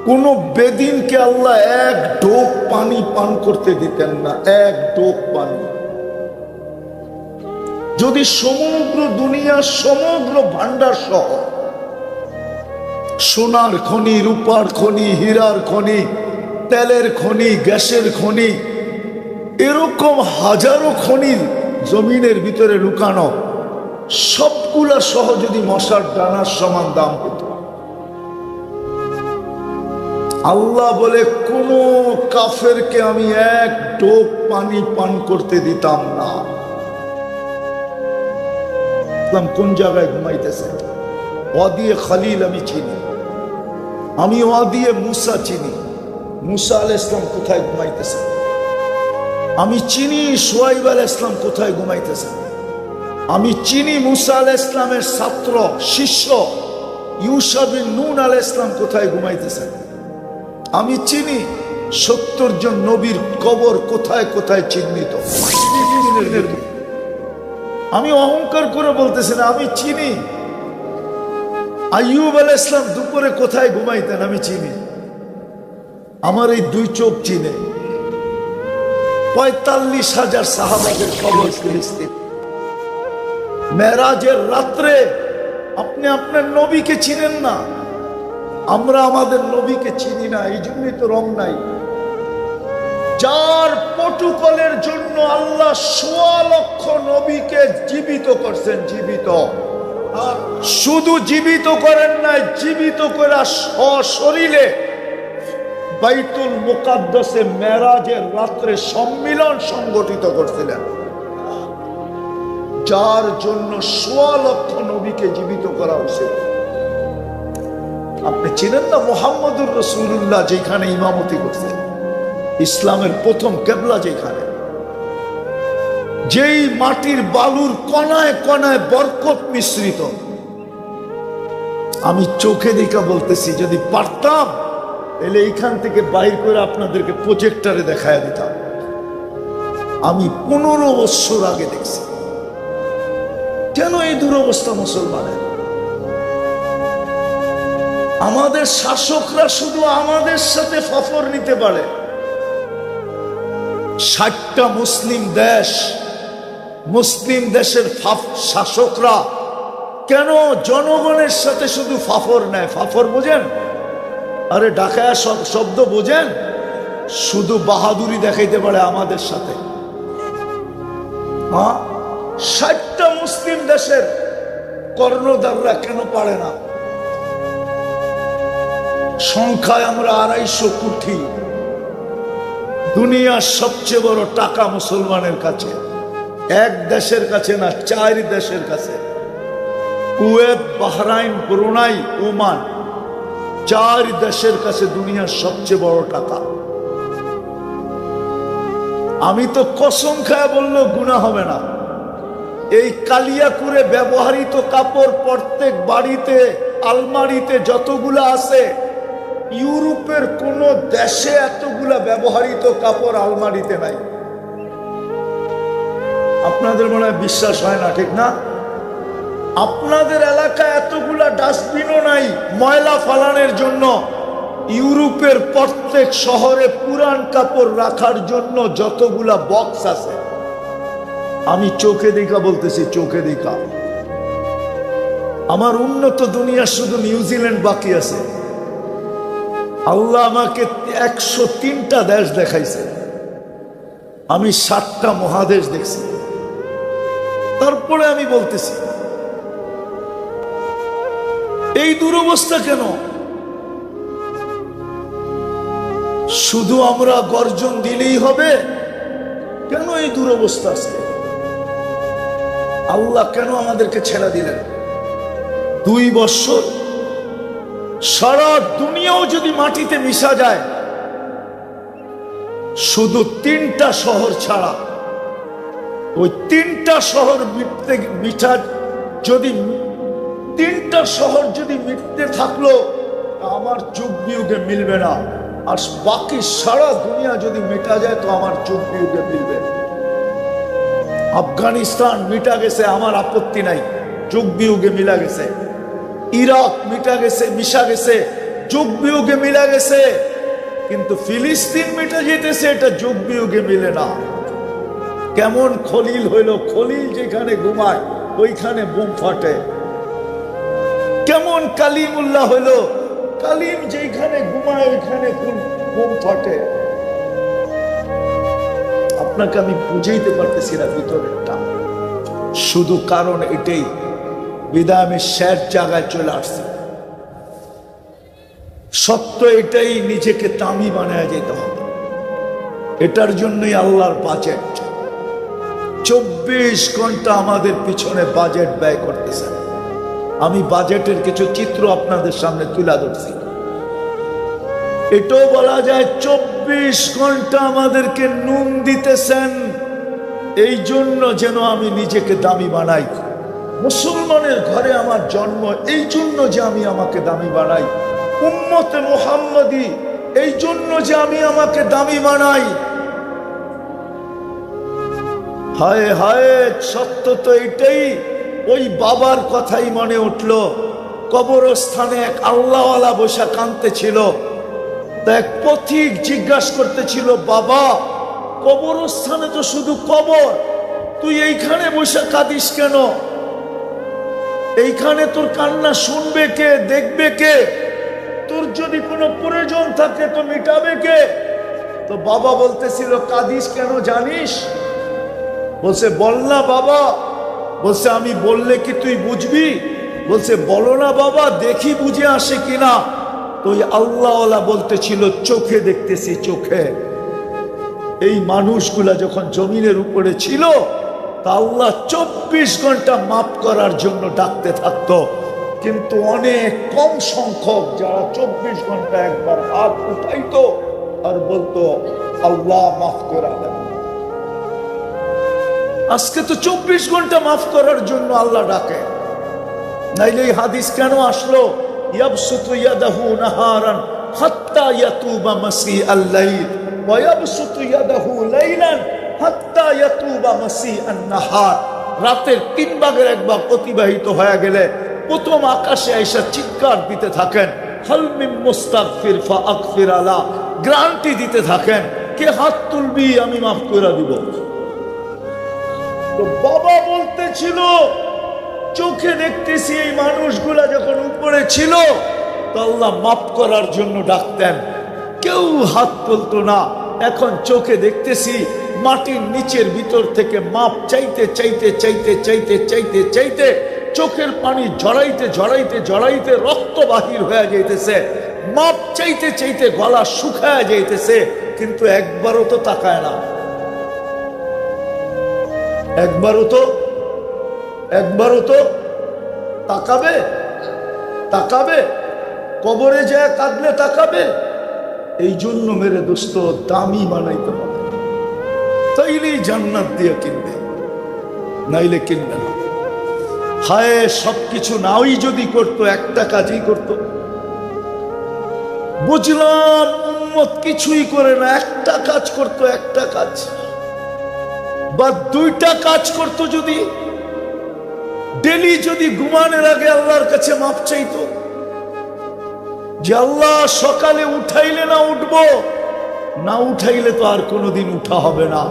কোন বেদিনকে আল্লাহ এক ঢোক পানি পান করতে দিতেন না, এক ঢোক পানি। যদি সমগ্র দুনিয়া, সমগ্র ভান্ডার সহ সোনার খনি, রূপার খনি, হীরার খনি, তেলের খনি, গ্যাসের খনি, এরকম হাজারো খনি জমিনের ভিতরে লুকানো, সবগুলা সহ যদি মশার ডানার সমান দাম হতো, আল্লাহ বলে কোন কাফেরকে আমি এক ঢোক পানি পান করতে দিতাম না। কোন জায়গায় ঘুমাইতেছে? ওয়াদিয়ে খালিল আমি চিনি, আমি ওয়াদিয়ে মুসা চিনি। মুসা আলাইহিস সালাম কোথায় ঘুমাইতেছে? আমি চিনি শুআইব আলাইহিস সালাম কোথায় ঘুমাইতেছে। আমি চিনি মুসা আলাইহিস সালামের ছাত্র শিষ্য ইউশা বিন নুন আলাইহিস সালাম কোথায় ঘুমাইতেছে। আমি চিনি 70 জন নবীর কবর কোথায় কোথায় চিহ্নিত। আমি অহংকার করে বলতেছি না, আমি চিনি আইয়ুব আলাইহিস সালাম দুপুরে কোথায় ঘুমাইতেন, আমি চিনি। আমার এই দুই চোখ চিনে 45,000 সাহাবাদের কবর ফিলিস্তিন। মেরাজের রাত্রে আপনি আপনার নবীকে চিনেন না, আমরা আমাদের নবীকে চিনি না, এই জন্যই তো রং নাই। যার প্রটোকলের জন্য আল্লাহ 1.25 লক্ষ নবীকে জীবিত করছেন, জীবিত। শুধু জীবিত করেন নাই, জীবিত করে সশরীরে বাইতুল মুকাদ্দাসে মেরাজের রাত্রে সম্মিলন সংগঠিত করছিলেন, যার জন্য 1.25 লক্ষ নবীকে জীবিত করা হয়েছিল। আপনি চিনেন না মুহাম্মদুর রাসূলুল্লাহ যেখানে ইমামতি করছেন, ইসলামের প্রথম কেবলা যেখানে, যেই মাটির বালুর কণায় কণায় বরকত মিশ্রিত। আমি চোখে দেখা বলতেছি, যদি পারতাম তাহলে এইখান থেকে বাইর করে আপনাদেরকে প্রজেক্টরে দেখায় দিতাম। আমি 15 বছর আগে দেখছি। কেন এই দুরবস্থা মুসলমানের? আমাদের শাসকরা শুধু আমাদের সাথে ফফর নিতে পারে। 60টা মুসলিম দেশ, মুসলিম দেশের শাসকরা কেন জনগণের সাথে শুধু ফাফর নেয়? ফাফর বোঝেন? আরে ঢাকায় শব্দ বোঝেন? শুধু বাহাদুরি দেখাইতে পারে আমাদের সাথে। 60টা মুসলিম দেশের কর্ণধাররা কেন পারে না? সংখ্যায় আমরা 250 কোটি। দুনিয়ার সবচেয়ে বড় টাকা মুসলমানের কাছে, এক দেশের কাছে না, 4 দেশের কাছে। কুয়েত, বাহরাইন, ব্রুনাই, ওমান, 4 দেশের কাছে দুনিয়ার সবচেয়ে বড় টাকা। আমি তো কসম খায় বললেও গুনাহ হবে না, এই কালিয়াকুরে ব্যবহৃত কাপড় প্রত্যেক বাড়িতে, আলমারিতে যতগুলা আছে, ইউরোপের কোন দেশে এতগুলা ব্যবহৃত কাপড় আলমারিতে নাই। আপনাদের মনে হয় বিশ্বাস হয় না, ঠিক না? আপনাদের এলাকায় এতগুলা ডাস্টবিনও নাই ময়লা ফালানোর জন্য। ইউরোপের প্রত্যেক শহরে পুরান কাপড় রাখার জন্য যতগুলা বক্স আছে, আমি চোখে দেখা বলতেছি, চোখে দেখা। আমার উন্নত দুনিয়া শুধু নিউজিল্যান্ড বাকি আছে। আল্লাহ আমাকে 103টা দেশ দেখাইছে, আমি 7টা মহাদেশ দেখছি। তারপরে আমি বলতেছি এই দুরবস্থা কেন? শুধু আমরা গর্জন দিলেই হবে? কেন এই দুরবস্থা আছে? আল্লাহ কেন আমাদেরকে ছেড়ে দিলেন? 2 বছর সারা দুনিয়াও যদি মাটিতে মিশা যায়, শুধু 3টা শহর ছাড়া, ওই 3টা শহর যদি 3টা শহর যদি মিটতে থাকলো, আমার যুগ বিয়োগে মিলবে না। আর বাকি সারা দুনিয়া যদি মিটা যায় তো আমার যুগ বিয়োগে মিলবে। আফগানিস্তান মিটা গেছে, আমার আপত্তি নাই, যুগ বিয়োগে মিলা গেছে। ইরাক মিটা গেছে, মিশা গেছে, যুগ বিয়োগে মিলা গেছে। কিন্তু ফিলিস্তিন মিটা যেতেছে, এটা যুগ বিয়োগে মিলে না। কেমন খলিল হইল, খলিল যেখানে ঘুমায় ওইখানে বোম ফাটে। কেমন কালিমুল্লাহ হইল, কালিম যেখানে ঘুমায় ওইখানে বোম ফাটে। আপনাকে আমি বুঝাইতে পারতেছি না ভিতরেরটা, শুধু কারণ এটাই, বিদায় আমি শেষ জায়গায় চলে আসছি। সত্য এটাই, নিজেকে দামি বানায় যেতে হবে। এটার জন্যই আল্লাহর বাজেট। 24 ঘন্টা আমাদের পিছনে বাজেট ব্যয় করতেছেন। আমি বাজেটের কিছু চিত্র আপনাদের সামনে তুলে ধরছি। এটাও বলা যায় 24 ঘন্টা আমাদেরকে নুন দিতেছেন, এই জন্য যেন আমি নিজেকে দামি বানাই। মুসলমানের ঘরে আমার জন্ম, এই জন্য যে আমি আমাকে দামি বানাই। উম্মতে মুহাম্মাদি, এই জন্য যে আমি আমাকে দামি বানাই। হায় হায়, সত্য তো এটাই। ওই বাবার কথাই মনে উঠল। কবরস্থানে এক আল্লাহওয়ালা বসা কাঁদতেছিল। এক পথিক জিজ্ঞাসা করতেছিল, বাবা, কবরস্থানে তো শুধু কবর, তুই এইখানে বসে কাঁদিস কেন? এইখানে তোর কান্না শুনবে কে, দেখবে কে? তোর যদি কোনো প্রয়োজন থাকে তো মিটাবে কে? তো বাবা বলতেছিল, কাঁদিস কেন জানিস? বলছে, বল না বাবা। বলছে, আমি বললে কি তুই বুঝবি? বলছে, বলো না বাবা, দেখি বুঝে আসে কিনা। তো ওই আল্লাহওয়ালা বলতেছিল, চোখে দেখতেছি, চোখে। এই মানুষগুলা যখন জমিনের উপরে ছিল, তা আল্লাহ 24 ঘন্টা মাফ করার জন্য ডাকতে থাকতো। কিন্তু অনেক কম সংখ্যক যারা 24 ঘন্টা একবার হাত উঠাইতো আর বলতো, আল্লাহ মাফ করা দেন। আজকে তো 24 ঘন্টা মাফ করার জন্য আল্লাহ ডাকে। নাইলে এই হাদিস কেন আসলো? ইয়াবসুতু ইয়াদাহু নাহারান হাত্তা ইয়াতুবা মাসিআল লাইল ওয়া ইয়াবসুতু ইয়াদাহু লাইলান হাত্তা ইয়াতুবা মাসিআন নাহার। রাতের 3 ভাগের 1 ভাগ অতিবাহিত হয়ে গেলে প্রথম আকাশে আইসা চিৎকার দিতে থাকেন, হাল মিন মুস্তাগফির ফাগফির আলা, গ্যারান্টি দিতে থাকেন, কে হাত তুলবি আমি মাফ করে দিব। তো বাবা বলতেছিল, চোখে দেখতেছি এই মানুষগুলা যখন উপরে ছিল তো আল্লাহ মাফ করার জন্য ডাকতেন, কেউ হাত তুলতো না। এখন চোখে দেখতেছি মাটির নিচের ভিতর থেকে মাপ চাইতে চাইতে চাইতে চাইতে চাইতে চাইতে চোখের পানি ঝরাইতে ঝরাইতে ঝরাইতে রক্ত বাহির হয়ে যাইতেছে। মাপ চাইতে চাইতে গলা শুকায় যাইতেছে, কিন্তু একবারও তো তাকায় না। একবারও তো তাকাবে? তাকাবে? কবরে যায় কাঁদলে তাকাবে? এই জন্য মেরে দোস্ত, দামি বানাইতে হবে, তাইলেই জান্নাত দিয়ে কিনবে, নাইলে কিনবে না। হায়, সবকিছু নাওই যদি করতো, একটা কাজই করতো। বুঝলাম উম্মত কিছুই করে না, একটা কাজ করতো, একটা কাজ বা 2টা কাজ করতো। যদি ডেলি যদি ঘুমানোর আগে আল্লাহর কাছে মাফ চাইতো যে আল্লাহ সকালে উঠাইলে না উঠবো, না উঠাইলে তো আর কোনোদিন উঠা হবে না,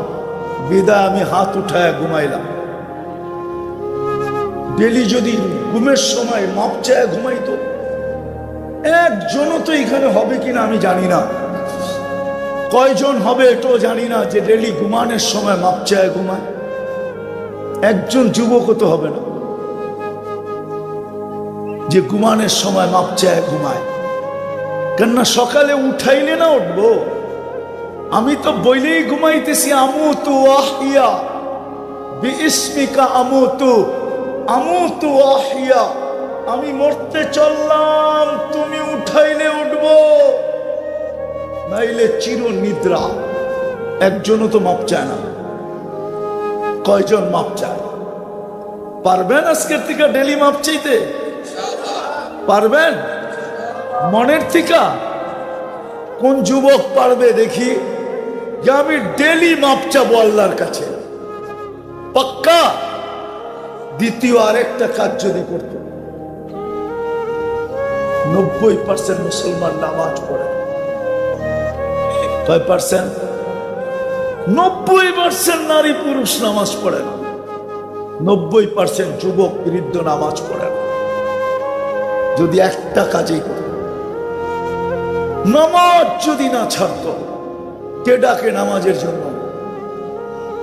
বিদায় আমি হাত উঠায় ঘুমাইলাম। ডেলি যদি ঘুমের সময় মাপ চায় ঘুমাইতো। একজনও তো এখানে হবে কিনা আমি জানি না, কয়জন হবে এটাও জানি না, যে ডেলি ঘুমানোর সময় মাপ চায় ঘুমায়। একজন যুবকও তো হবে না যে ঘুমানোর সময় মাপ চায় ঘুমায়। কেননা সকালে উঠাইলে না উঠবো, আমি তো বইলেই ঘুমাইতেছি, আমুতু আহিয়া বিইসমিকা আমুতু আমুতু আহিয়া, আমি মরতে চললাম, তুমি উঠাইলে উঠবো, নাইলে চির নিদ্রা। একজনও তো মাপ চায় না। কয়জন মাপ চায়? পারবেন আজকের থেকে ডেলি মাপ চাইতে? পারবেন মনের থেকে? কোন যুবক পারবে দেখি যে আমি ডেলি মাপ চাবো আল্লাহর কাছে? পাক্কা। দ্বিতীয় আরেকটা কাজ যদি করত, 90% মুসলমান নামাজ পড়ে। কয় পার্সেন্ট? 90% নারী পুরুষ নামাজ পড়ে না। 90% যুবক বৃদ্ধ নামাজ পড়ে না। যদি একটা কাজেই করত, নামাজ যদি না ছাড়ত, কে ডাকে নামাজের জন্য?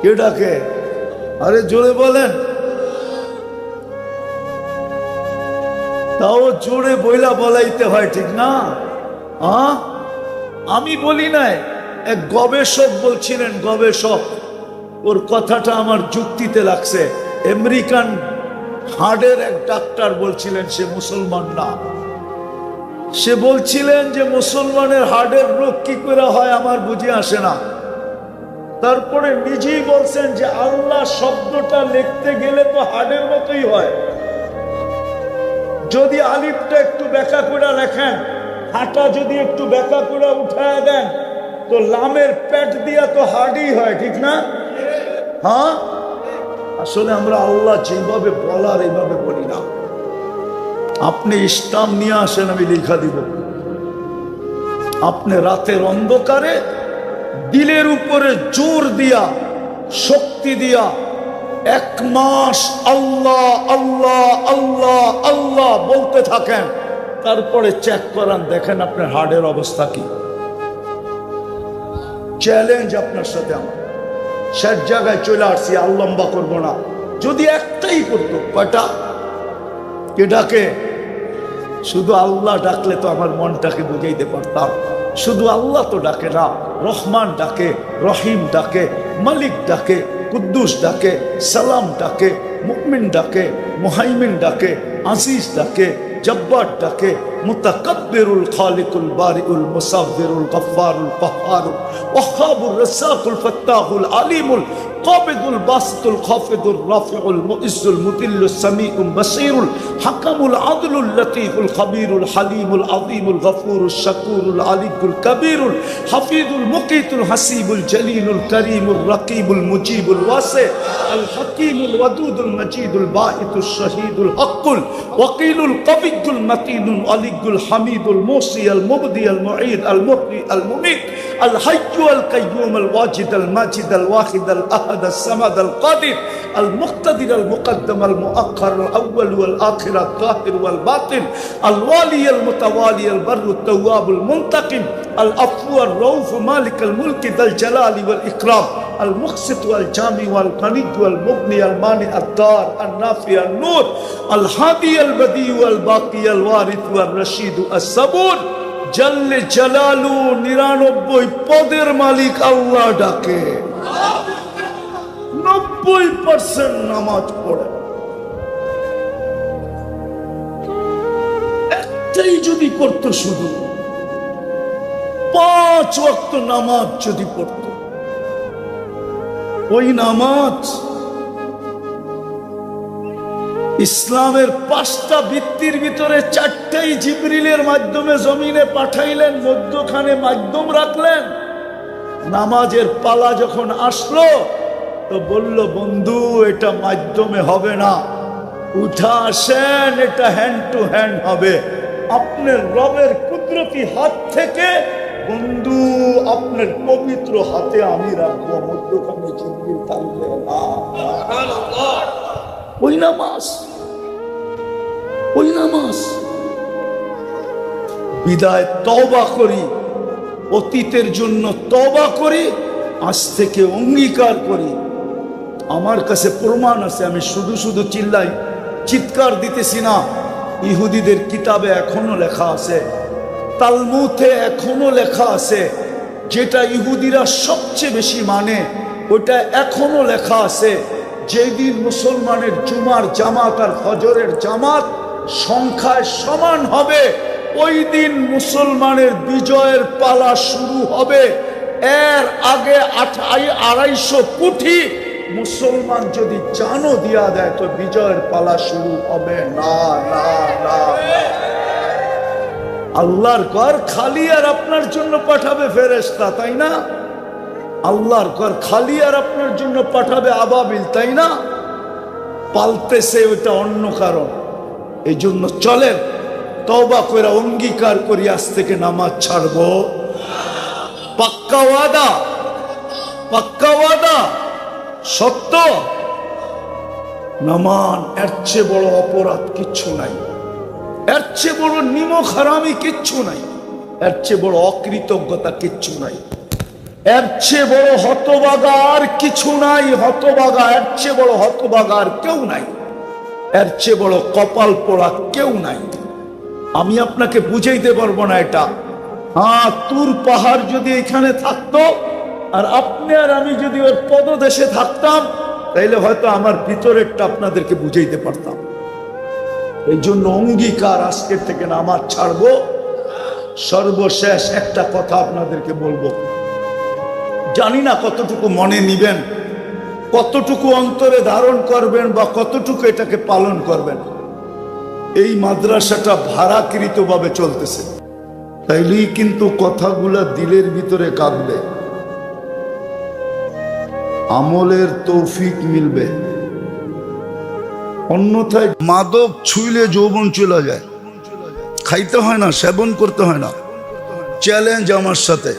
কে ডাকে? আরে জোরে বলেন। তাও জোরে বইলা বলাইতে হয়, ঠিক না? আমি বলি নাই, এক গবেষক বলছিলেন, গবেষক, ওর কথাটা আমার যুক্তিতে লাগছে। আমেরিকান হার্টের এক ডাক্তার বলছিলেন, সে মুসলমান না। সে বলছিলেন যে মুসলমানের হার্টের রোগ কি করে হয় আমার বুঝে আসে না। তারপরে নিজেই বলছেন যে আল্লাহ শব্দটা লিখতে গেলে তো হার্টের মতোই হয়। যদি আলিফটা একটু ব্যাখ্যা করে লেখেন, হাঁটা যদি একটু ব্যাখ্যা করে উঠায় দেন, তো লামের পেট দিয়া তো হার্ডই হয়, ঠিক না? হ্যাঁ, আসলে আমরা আল্লাহ যেভাবে বলার এইভাবে বলি না। আপনি স্টাম্প নিয়ে আসেন, আমি লিখা দিব। আপনি রাতের অন্ধকারে দিলের উপরে জোর দিয়া, শক্তি দিয়া 1 মাস আল্লাহ আল্লাহ আল্লাহ আল্লাহ বলতে থাকেন, তারপরে চেক করান, দেখেন আপনার হার্টের অবস্থা কি। চ্যালেঞ্জ আপনার সাথে আমার। শেষ জায়গায় চলে আসছি, আর লম্বা করবো না। যদি একটাই করতো, কয়টা? কে ডাকে? শুধু আল্লাহ ডাকলে তো আমার মনটাকে বুঝাইতে পারতাম। শুধু আল্লাহ তো ডাকে না, রহমান ডাকে, রহিম ডাকে, মালিক ডাকে, কুদ্দুস ডাকে, সালাম ডাকে, মুমিন ডাকে, মুহাইমিন ডাকে, আজিজ ডাকে, জব্বার ডাকে, মুতাকাব্বিরুল খালিকুল বারিউল মুসাব্বিরুল গফফারুল কাহ্হারুল ওয়াহ্হাবুর রাসাকুল ফাত্তাহুল আলিমুল কাবিদুল বাসিতুল খাফিদুর রাফিউল মুইজ্জুল মুদিল্লুস সামিউল বাসীরুল হাকামুল আদলুল লতীফুল খাবীরুল হালিমুল আযীমুল গফুরুশ শাকুরুল আলিয়ুল কবীরুল হাফিজুল মুকিতুল হাসিবুল জলিলুল করিমুর রাকিবুল মুজিবুল ওয়াসি আল হাকীমুল ওয়াদুদুল মজিদুল বাঈতুশ শহীদুল হকুল ওয়াকিলুল কবিয়্যুল মতিনুল আলিয়ুল হামিদুল মুসি আল মুবদি আল মুঈদ আল মুহয়ি আল মুমীত আল হাইয়্যু আল কাইয়্যুম আল ওয়াজিদ আল মাজিদ আল ওয়াহিদ আল আহাদ আল সামাদ আল কাদির আল মুক্তাদির আল মুকদ্দম আল মুআক্খার আল আউয়াল ওয়াল আখির আল যাহির ওয়াল বাতিন আল ওয়ালি আল মুতাওয়ালি আল বাররু তাওয়াব আল মুনতাকিম আল আফু আর রউফ মালিক আল মুলক যাল জালালি ওয়াল ইকরাম আল মুকসিত ওয়াল জামি ওয়াল গনি ওয়াল মুগনি আল মানি আল দার আল নাফি আল নূর আল হাদি আল বদি ওয়াল বাকি আল ওয়ারিথ ওয়াল রশিদ আস সাবুর জাল্লে জালালু 99 পদের মালিক আল্লাহ ডাকে। 90% নামাজ পড়ে। একটাই যদি করতো, শুধু 5 ওয়াক্ত নামাজ যদি পড়তো, ওই নামাজ ইসলামের 5টা ভিত্তির ভিতরে 4টাই জিবরিলের মাধ্যমে জমিনে পাঠাইলেন, মধ্যখানে মাধ্যম রাখলেন। নামাজের পালা যখন আসলো তো বলল, বন্ধু এটা মাধ্যমে হবে না, উঠা আসেন, এটা হ্যান্ড টু হ্যান্ড হবে। আপনার রবের কুদরতি হাত থেকে বন্ধু আপনার পবিত্র হাতে আমি রাখবো, মধ্যখানে জিবরিল থাকবে না। ওই নামাজ, ওই নামাজ। বিদায় তওবা করি, অতীতের জন্য তওবা করি, আজ থেকে অঙ্গীকার করি। আমার কাছে প্রমাণ আছে, আমি শুধু শুধু চিল্লাই, চিৎকার দিতেছি না। ইহুদিদের কিতাবে এখনো লেখা আছে, তালমুদে এখনো লেখা আছে, যেটা ইহুদিরা সবচেয়ে বেশি মানে ওটা এখনো লেখা আছে। যেদিন মুসলমানের জুমার জামাত আর ফজরের জামাত সংখ্যায় সমান হবে, ওই দিন মুসলমানের বিজয়ের পালা শুরু হবে। এর আগে 250 কোটি মুসলমান যদি জানও দিয়া দেয় তো বিজয়ের পালা শুরু হবে না না না। আল্লাহর ঘর খালি আর আপনার জন্য পাঠাবে ফেরেশতা, তাই না? আল্লাহর ঘর খালি আর আপনার জন্য পাঠাবে আবাবিল, তাই না? পালতেছে ওইটা অন্য কারণ। এই জন্য চলেন তওবা করে অঙ্গীকার করি আজ থেকে নামাজ ছাড়বো। পাক্কা ওয়াদা, পাক্কা ওয়াদা, সত্য। নামান এর চেয়ে বড় অপরাধ কিচ্ছু নাই, এর চেয়ে বড় নিমক হারামি কিচ্ছু নাই, এর চেয়ে বড় অকৃতজ্ঞতা কিচ্ছু নাই, এর চেয়ে বড় হতভাগা আর কিছু নাই। হতভাগা, এর চেয়ে বড় হতভাগা আর কেউ নাই, এর চেয়ে বড় কপাল পোড়া কেউ নাই। আমি আপনাকে বুঝাইতে পারবো না এটা। হ্যাঁ, তুর পাহাড় যদি এখানে থাকতো আর আপনি আর আমি যদি ওর পদদেশে থাকতাম তাইলে হয়তো আমার ভিতরেরটা আপনাদেরকে বুঝাইতে পারতাম। এই জন্য অঙ্গীকার, আজকের থেকে নামাজ ছাড়বো। সর্বশেষ একটা কথা আপনাদেরকে বলবো, জানি না কতটুকু মনে নিবেন, কতটুকু অন্তরে ধারণ করবেন বা কতটুকু এটাকে পালন করবেন। এই মাদ্রাসাটা ভাড়াকৃতভাবে চলতেছে, তাইলেই কিন্তু কথাগুলা দিলের ভিতরে কাঁদবে, আমলের তৌফিক মিলবে। অন্যথায় মাদক ছুঁইলে যৌবন চলে যায়, খাইতে হয় না, সেবন করতে হয় না। চ্যালেঞ্জ আমার সাথে,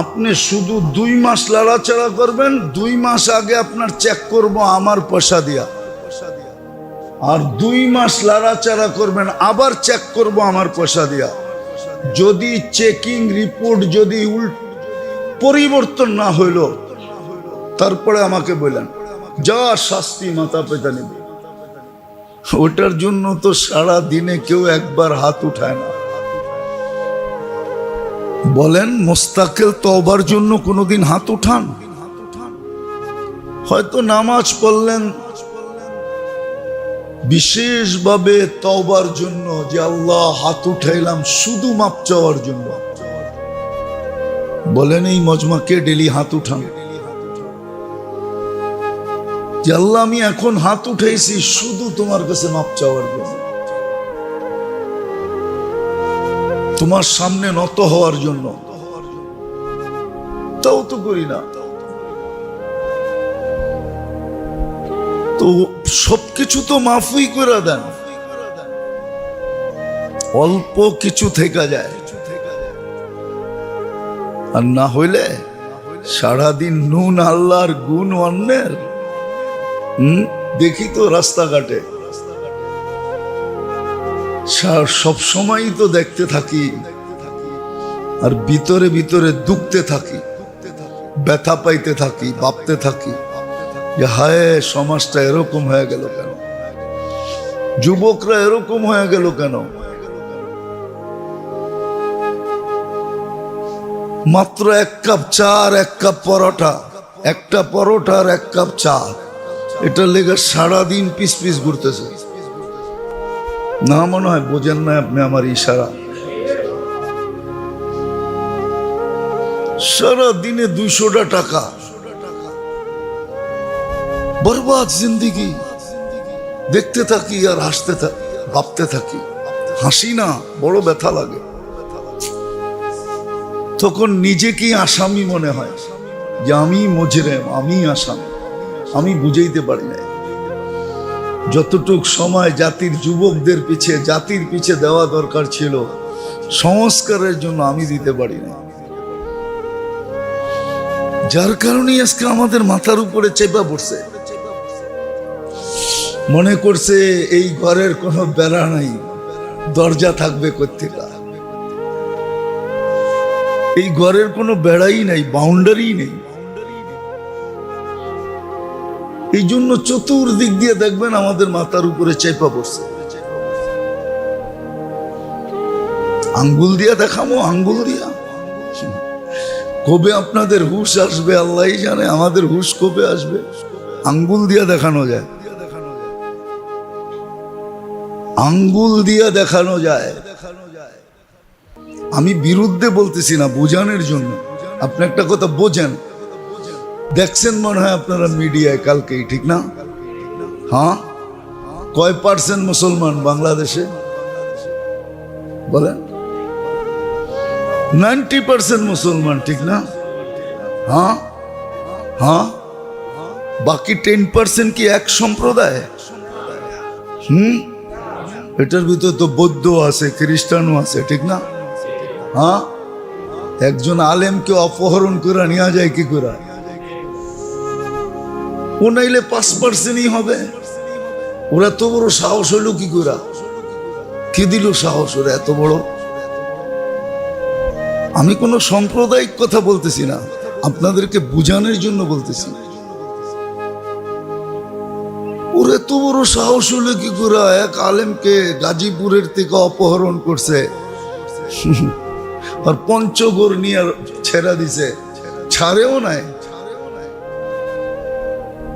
আপনি শুধু 2 মাস লড়াচড়া করবেন, 2 মাস আগে আপনার চেক করব আমার পয়সা দিয়া, আর 2 মাস লড়াচড়া করবেন আবার চেক করব আমার পয়সা দিয়া। যদি চেকিং রিপোর্ট যদি পরিবর্তন না হইল তারপরে আমাকে বললেন যা শাস্তি মাথা পেতে নেবে। ওটার জন্য তো সারা দিনে কেউ একবার হাত উঠায় না। বলেন মুস্তাকিল তওবার জন্য কোনোদিন হাত উঠান? হয়তো নামাজ পড়লেন বিশেষভাবে তওবার জন্য, যে আল্লাহ হাত উঠাইলাম শুধু মাপ চাওয়ার জন্য। বলেন এই মজমাকে ডেলি হাত উঠান যে আল্লাহ আমি এখন হাত উঠাইছি শুধু তোমার কাছে মাপ চাওয়ার জন্য, তোমার সামনে নত হওয়ার জন্য। তাও তো করি না। তো সবকিছু তো মাফই করে দেন, অল্প কিছু থেকে যায়। আর না হইলে সারাদিন নুন আল্লাহর গুণ অন্যের। দেখি তো রাস্তাঘাটে সব সময়ই তো দেখতে থাকি, আর ভিতরে ভিতরে দুঃখতে থাকি, ব্যথা পাইতে থাকি, ভাবতে থাকি যে হায় সমাজটা এরকম হয়ে গেল কেন, যুবকরা এরকম হয়ে গেল কেন। মাত্র 1 কাপ চা আর 1 কাপ পরোটা, একটা পরোটা আর 1 কাপ চা, এটা লেগে সারাদিন পিস পিস ঘুরতেছে। না মনে হয় বোঝেন না আপনি আমার ইশারা? সারা দিনে 200টা টাকা বরবাদ জিন্দেগি। দেখতে থাকি আর হাসতে থাকি, ভাবতে থাকি। হাসি না, বড় ব্যথা লাগে। তখন নিজেকেই আসামি মনে হয় যে আমি মুজরিম, আমি আসামি, আমি বুঝাইতে পারি না। যতটুক সময় জাতির যুবকদের পিছে, জাতির পিছে দেওয়া দরকার ছিল সংস্কারের জন্য, আমি দিতে পারি না। যার কারণে আজকে আমাদের মাথার উপরে চেপা পড়ছে। মনে করছে এই ঘরের কোনো বেড়া নাই, দরজা থাকবে কোত্থেকে। এই ঘরের কোনো বেড়াই নাই, বাউন্ডারি নেই। এই জন্য চতুর্দিক দিয়ে দেখবেন আমাদের মাথার উপরে চেপা পড়ছে। আঙ্গুল দিয়া দেখামো, আঙ্গুল দিয়া। কবে আপনাদের হুশ আসবে আল্লাহই জানে, আমাদের হুশ কবে আসবে। আঙ্গুল দিয়া দেখানো যায়, আঙ্গুল দিয়া দেখানো যায়। আমি বিরুদ্ধে বলতেছি না, বোঝানোর জন্য। আপনি একটা কথা বোঝেন, দেখছেন মনে হয় আপনারা মিডিয়ায় কালকেই, ঠিক না? হ্যাঁ, কয় % মুসলমান বাংলাদেশে বলেন? 90% মুসলমান, ঠিক না? হ্যাঁ হ্যাঁ, বাকি 10% কি এক সম্প্রদায়? এটার ভিতরে তো বৌদ্ধ আছে, খ্রিস্টানও আছে, ঠিক না? হ্যাঁ, একজন আলেমকে অপহরণ করে নিয়ে যায় কি করে? ও নাইলে 5%ই হবে। ওরা তো বড় সাহস হইল কি করে? কি দিল সাহস ওরা এত বড়? আমি কোনো সাম্প্রদায়িক কথা বলতেছি না, আপনাদেরকে বুঝানোর জন্য বলতেছি। ওরা তো বড় সাহস হইল কি করে? এক আলেমকে গাজীপুরের থেকে অপহরণ করছে আর পঞ্চগড় নিয়ে ছেড়া দিছে, ছাড়েও নাই,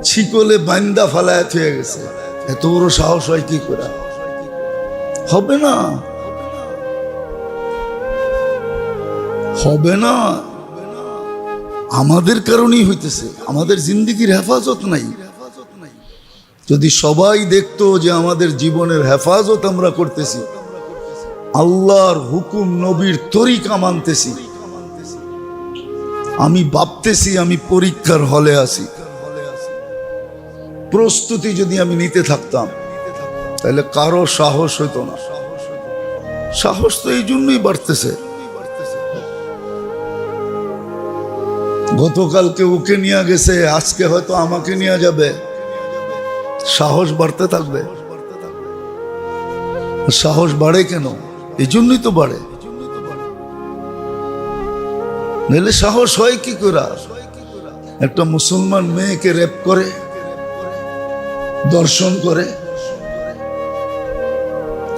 শিকলে বান্দা ফালায় হয়ে গেছে। এত বড় সাহস হয় কি করে? হবে না, হবে না। আমাদের কারণেই হইতেছে, আমাদের জিন্দেগির হেফাজত নাই। যদি সবাই দেখতো যে আমাদের জীবনের হেফাজত আমরা করতেছি, আল্লাহর হুকুম নবীর তরিকা মানতেছি। আমি ভাবতেছি আমি পরীক্ষার হলে আছি, প্রস্তুতি যদি আমি নিতে থাকতাম তাহলে কারো সাহস হইতো না। সাহস তো এই জন্যই বাড়তেছে। গতকালকে ওকে নিয়ে গেছে, আজকে হয়তো আমাকে নিয়ে যাবে, সাহস বাড়তে থাকবে। সাহস বাড়ে কেন? এই জন্যই তো বাড়ে, নাহলে সাহস হয় কি করে? একটা মুসলমান মেয়েকে রেপ করে, দর্শন করে,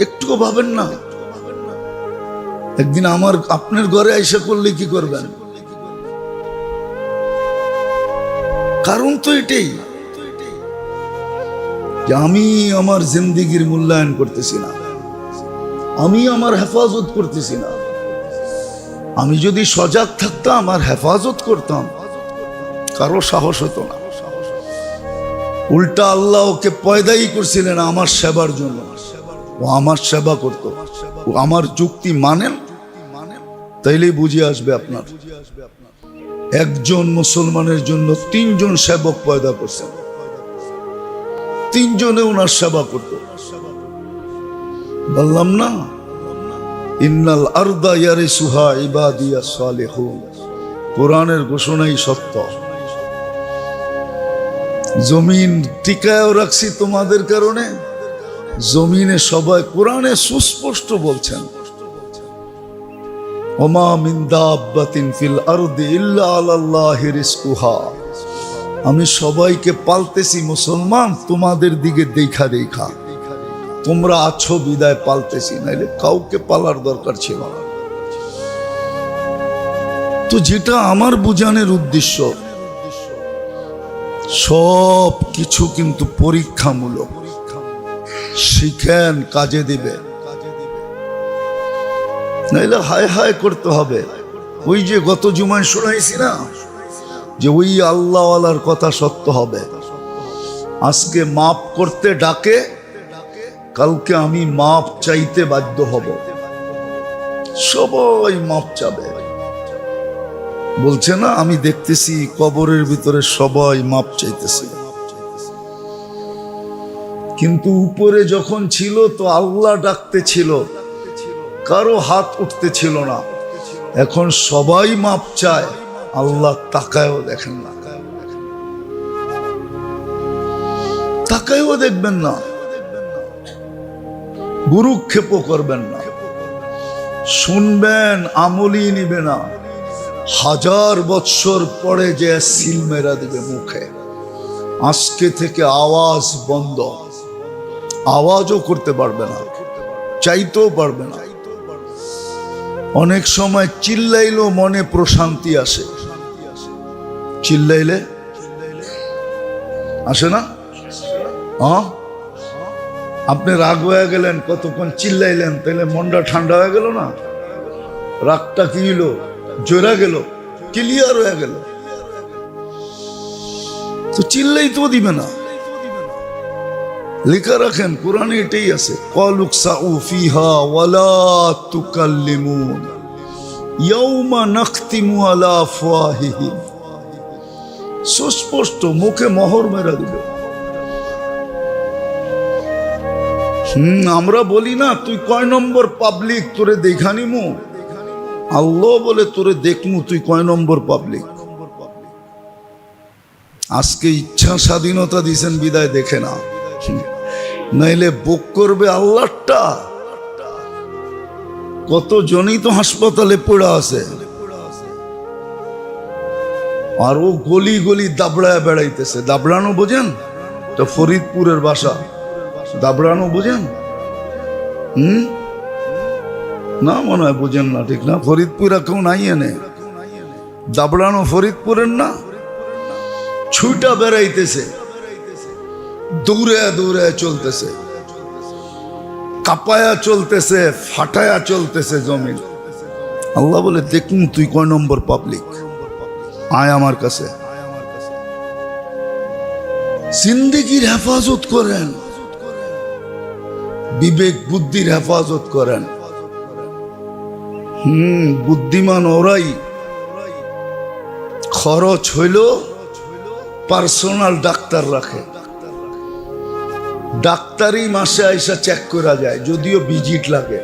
একটুও ভাবেন না? একদিন আপনার ঘরে আইসা করলে কি করবেন? কারণ তো এটাই যে আমি আমার জিন্দেগির মূল্যায়ন করতেছি না, আমি আমার হেফাজত করতেছি না। আমি যদি সজাগ থাকতাম আর হেফাজত করতাম, কারো সাহস হতো না। উল্টা আল্লাহ ওকে পয়দাই করছিলেন আমার সেবার জন্য। ও আমার সেবা করত, ও আমার যুক্তি মানেন, তাইলেই বুঝে আসবে আপনার। একজন মুসলমানের জন্য 3 জন সেবক পয়দা করছেন, 3 জনে ওনার সেবা করত। বললাম না, ইন্নাল আরদা ইয়ারিসুহা ইবাদিয়াস সালিহুন। কোরআনের ঘোষণাই সত্য। জমিন টিকায়ও রাখছি তোমাদের কারণে। জমিনে সবাই, কোরআনে সুস্পষ্ট বলছেন, ওমা মিন দাব্বাতিন ফিল আরদি ইল্লা আলাল্লাহি রিজকুহা। আমি সবাইকে পালতেছি মুসলমান, তোমাদের দিকে দেখা দেখা। তোমরা আছো বিদায় পালতেছি, নাইলে কাউকে পালার দরকার ছিল না। তো যেটা আমার বুঝানোর উদ্দেশ্য, সব কিছু কিন্তু পরীক্ষামূলক। শিখেন, কাজে দিবে, নাইলে হায় হায় করতে হবে। ওই যে গত জুমায় শোনাইছি না যে ওই আল্লাহওয়ালার কথা সত্য হবে। আজকে মাপ করতে ডাকে, কালকে আমি মাপ চাইতে বাধ্য হব। সবাই মাপ চাবে, বলছে না? আমি দেখতেছি কবরের ভিতরে সবাই মাপ চাইতেছে, কিন্তু উপরে যখন ছিল তো আল্লাহ ডাকতে ছিল, কারো হাত উঠতে ছিল না। এখন সবাই মাপ চায়, আল্লাহ তাকায়ও দেখেন না, তাকায়ও দেখবেন না। গুরুক্ষেপ করবেন না, শুনবেন, আমলই নিবে না। 1000 বৎসর পরে যে সিল মেরা দিবে মুখে। আজকে থেকে আওয়াজ বন্ধ, আওয়াজও করতে পারবে না, চাইতেও পারবে না। অনেক সময় চিল্লাইলেও মনে প্রশান্তি আসে। চিল্লাইলে আসে না? হ্যাঁ, আপনি রাগ হয়ে গেলেন, কতক্ষণ চিল্লাইলেন, তাহলে মনটা ঠান্ডা হয়ে গেল না? রাগটা কি হলো, জোরা গেল, ক্লিয়ার হয়ে গেল, তো চিল্লাই তো দিবে না। লেখা রাখেন কোরআনে এটাই আছে, ক্বালুকসাউ ফিহা ওয়ালা তুকাল্লিমুন ইয়াউমা নাখতিমু আলা আফওয়াহিহিম। সুস্পষ্ট, মুখে মোহর মেরা দিবে। আমরা বলি না তুই কয় নম্বর পাবলিক, তোরে দেখানিমু। আল্লাহ বলে তোরে দেখমু তুই কয় নম্বর পাবলিক। আজকে ইচ্ছা স্বাধীনতা দিছেন বিদায় দেখে না, নাইলে বুক করবে আল্লাহটা। কতজনই তো হাসপাতালে পড়ে আছে, আর ও গলি গলি দাবড়ায় বেড়াইতেছে। দাবড়ানো বোঝেন? তো ফরিদপুরের বাসা। দাবড়ানো বোঝেন? না মনে হয় বোঝেন না, ঠিক না? ফরিদপুর কেউ নাই এনে। দাবড়ানো ফরিদপুরের না, ছুটা বেড়াইতেছে, দৌড়ে দৌড়ে চলতেছে, কাপায়া চলতেছে, ফাটায়া চলতেছে জমিন। আল্লাহ বলে দেখুন তুই কয় নম্বর পাবলিক, আয় আমার কাছে। জিন্দেগির হেফাজত করেন, বিবেক বুদ্ধির হেফাজত করেন। বুদ্ধিমান ওরাই। খরচ হইল পার্সোনাল ডাক্তার রাখে, ডাক্তারই মাসে আইসা চেক করা যায়, যদিও ভিজিট লাগে।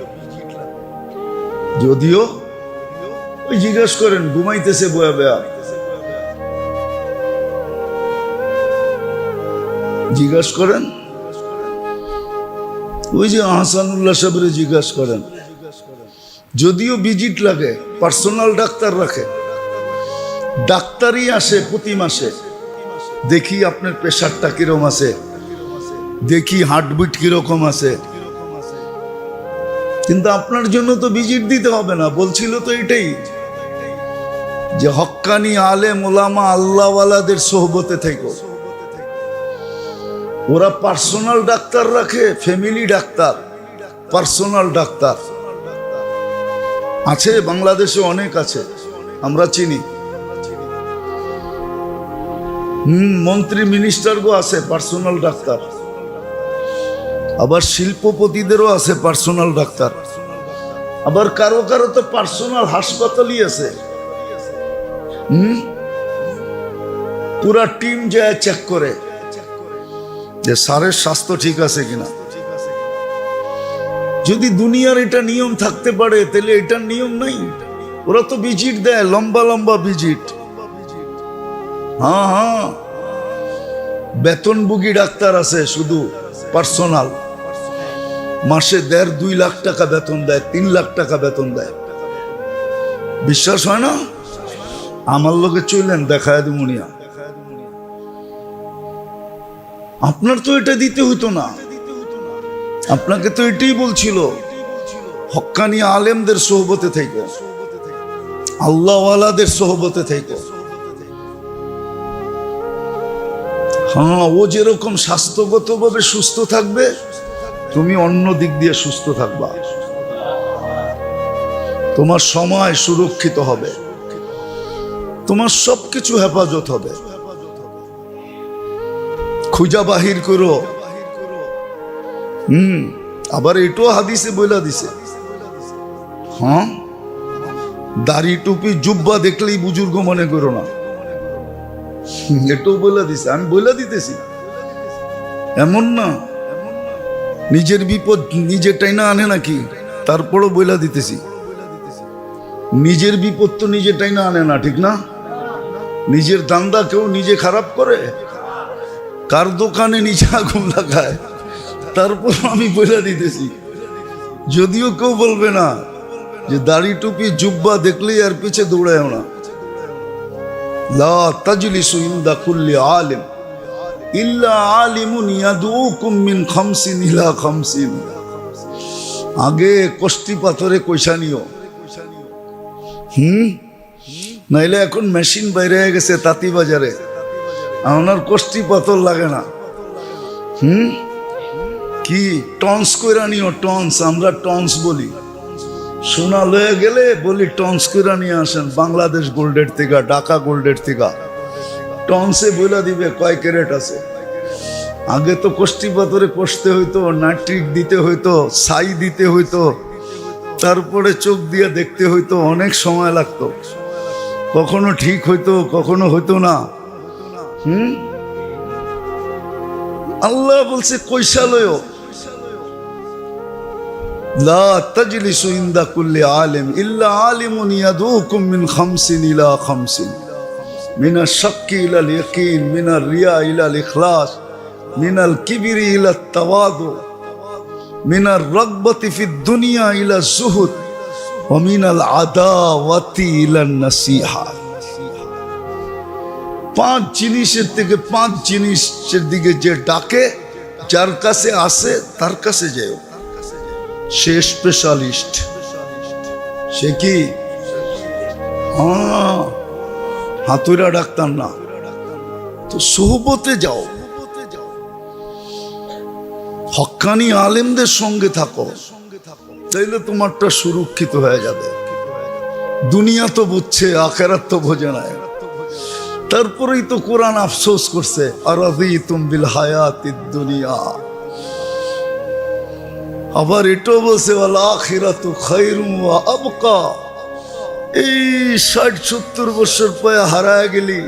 যদিও ওই জিজ্ঞেস করেন ঘুমাইতেছে বয়া বয়া, জিজ্ঞাসা করেন ওই যে আহসানুল্লাহ সাহেবের জিজ্ঞাসা করেন, যদিও ভিজিট লাগে, পার্সোনাল ডাক্তার রাখে। ডাক্তারই আসে প্রতি মাসে, দেখি আপনার প্রেশারটা কিরকম আছে, দেখি হার্টবিট কিরকম আছে। কিন্তু আপনার জন্য তো ভিজিট দিতে হবে না, বলছিল তো এটাই যে হক্কানি আলেম ওলামা আল্লাহওয়ালাদের সোহবতে থেকো। ওরা পার্সোনাল ডাক্তার রাখে, ফ্যামিলি ডাক্তার, পার্সোনাল ডাক্তার আছে বাংলাদেশে, অনেক আছে, আমরা চিনি। মন্ত্রী মিনিস্টারগো আছে পার্সোনাল ডাক্তার, আবার শিল্পপতিদেরও আছে পার্সোনাল ডাক্তার, আবার কারো কারো তো পার্সোনাল হাসপাতালই আছে। পুরা টিম যায় চেক করে যে স্যারের স্বাস্থ্য ঠিক আছে কিনা। যদি দুনিয়ার এটা নিয়ম থাকতে পারে তাহলে এটার নিয়ম নাই। ওরা তো ভিজিট দেয়, লম্বা লম্বা ভিজিট। হ্যাঁ, বেতনভোগী ডাক্তার আছে শুধু পার্সোনাল, মাসে 1.5-2 লাখ টাকা বেতন দেয়, 3 লাখ টাকা বেতন দেয়। বিশ্বাস হয় না? আমার লোকে চললেন দেখায় দুমুনিয়া। আপনার তো এটা দিতে হইতো না, আপনাকে তো এটাই বলছিল হক্কানি আলেমদের সোহবতে থেকো, আল্লাহওয়ালাদের সোহবতে থেকো। হ্যাঁ, ও যেরকম স্বাস্থ্যগতভাবে সুস্থ থাকবে, তুমি অন্য দিক দিয়ে সুস্থ থাকবা, তোমার সময় সুরক্ষিত হবে, তোমার সবকিছু হেফাজত হবে। খুঁজা বাহির করো। আবার এটাও হাদিসে বইলা দিছে, হ্যাঁ, দাড়ি টুপি জুব্বা দেখলেই বুজুর্গ মনে করো না, এটাও বইলা দিছে। আমি বইলা দিতেছি, এমন না নিজের বিপদ নিজে টাইনা আনে নাকি, তারপরও বইলা দিতেছি। নিজের বিপদ তো নিজে টাইনা আনে না, ঠিক না? নিজের দান্দা কেউ নিজে খারাপ করে? কার দোকানে নিজে আগুন লাগায়? তারপর আমি বইলা দিতেছি, যদিও কেউ বলবে না যে দাড়ি টুপি জুব্বা দেখলেই আর পিছে দৌড়ায় না। লা তাজলিসু ইনদা কুল্লি আলিম ইল্লা আলিমুন ইয়াদউকুম মিন 50 ইলা 50। আগে কষ্টি পাথরে কইসা নিও। নাইলে এখন মেশিন বাইরে হয়ে গেছে তাঁতি বাজারে, আমার কষ্টি পাথর লাগে না। কি টন্স কইরা নিও, টন্স, আমরা টন্স বলি। সোনা লয়ে গেলে বলি টন্স করে নিয়ে আসেন বাংলাদেশ গোল্ডের থেকে, ঢাকা গোল্ডের থেকে। টন্সে বলে দিবে কয় ক্যারেট আছে। আগে তো কষ্টি পাথরে কষতে হইতো, নাট্রিক দিতে হইতো, ছাই দিতে হইতো, তারপরে চোখ দিয়ে দেখতে হইতো, অনেক সময় লাগতো। কখনো ঠিক হইতো, কখনো হইতো না। আল্লাহ বলছে কৈশালয় লা তাজলিসু ইনদা কুল্লি আলিম ইল্লা আলিমুন ইয়াদুকুম মিন খামসিন ইলা খামসিন মিনাশ শাক্কি ইলাল ইয়াকিন মিনার রিয়া ইলাল ইখলাস মিনাল কিবরি ইলাত তাওয়াদু মিনার রাগবাতি ফিদ দুনিয়া ইলা যুহুদ ওয়া মিনাল আদাওয়াতি ইলান নাসিহা। 5 জিনিসের থেকে 5 জিনিসের দিকে যে ডাকে, যার কাছে আসে তার কাছে যেও। সে স্পেশালিস্ট। সে কি হাতুড়া ডাক্তার না, তো সোহবতে যাও, হক্কানি আলেমদের সঙ্গে থাকো, তাইলে তোমারটা সুরক্ষিত হয়ে যাবে। দুনিয়া তো বুঝছে, আখেরাত তো বোঝে না। তারপরেই তো কোরআন আফসোস করছে, আরাযীতুম বিল হায়াতিদ দুনিয়া। আবার এটাও বলছে ওয়াল আখিরাতু খায়রুম ওয়া আবকা। এই 60-70 বছর পরে হারায় গেলি,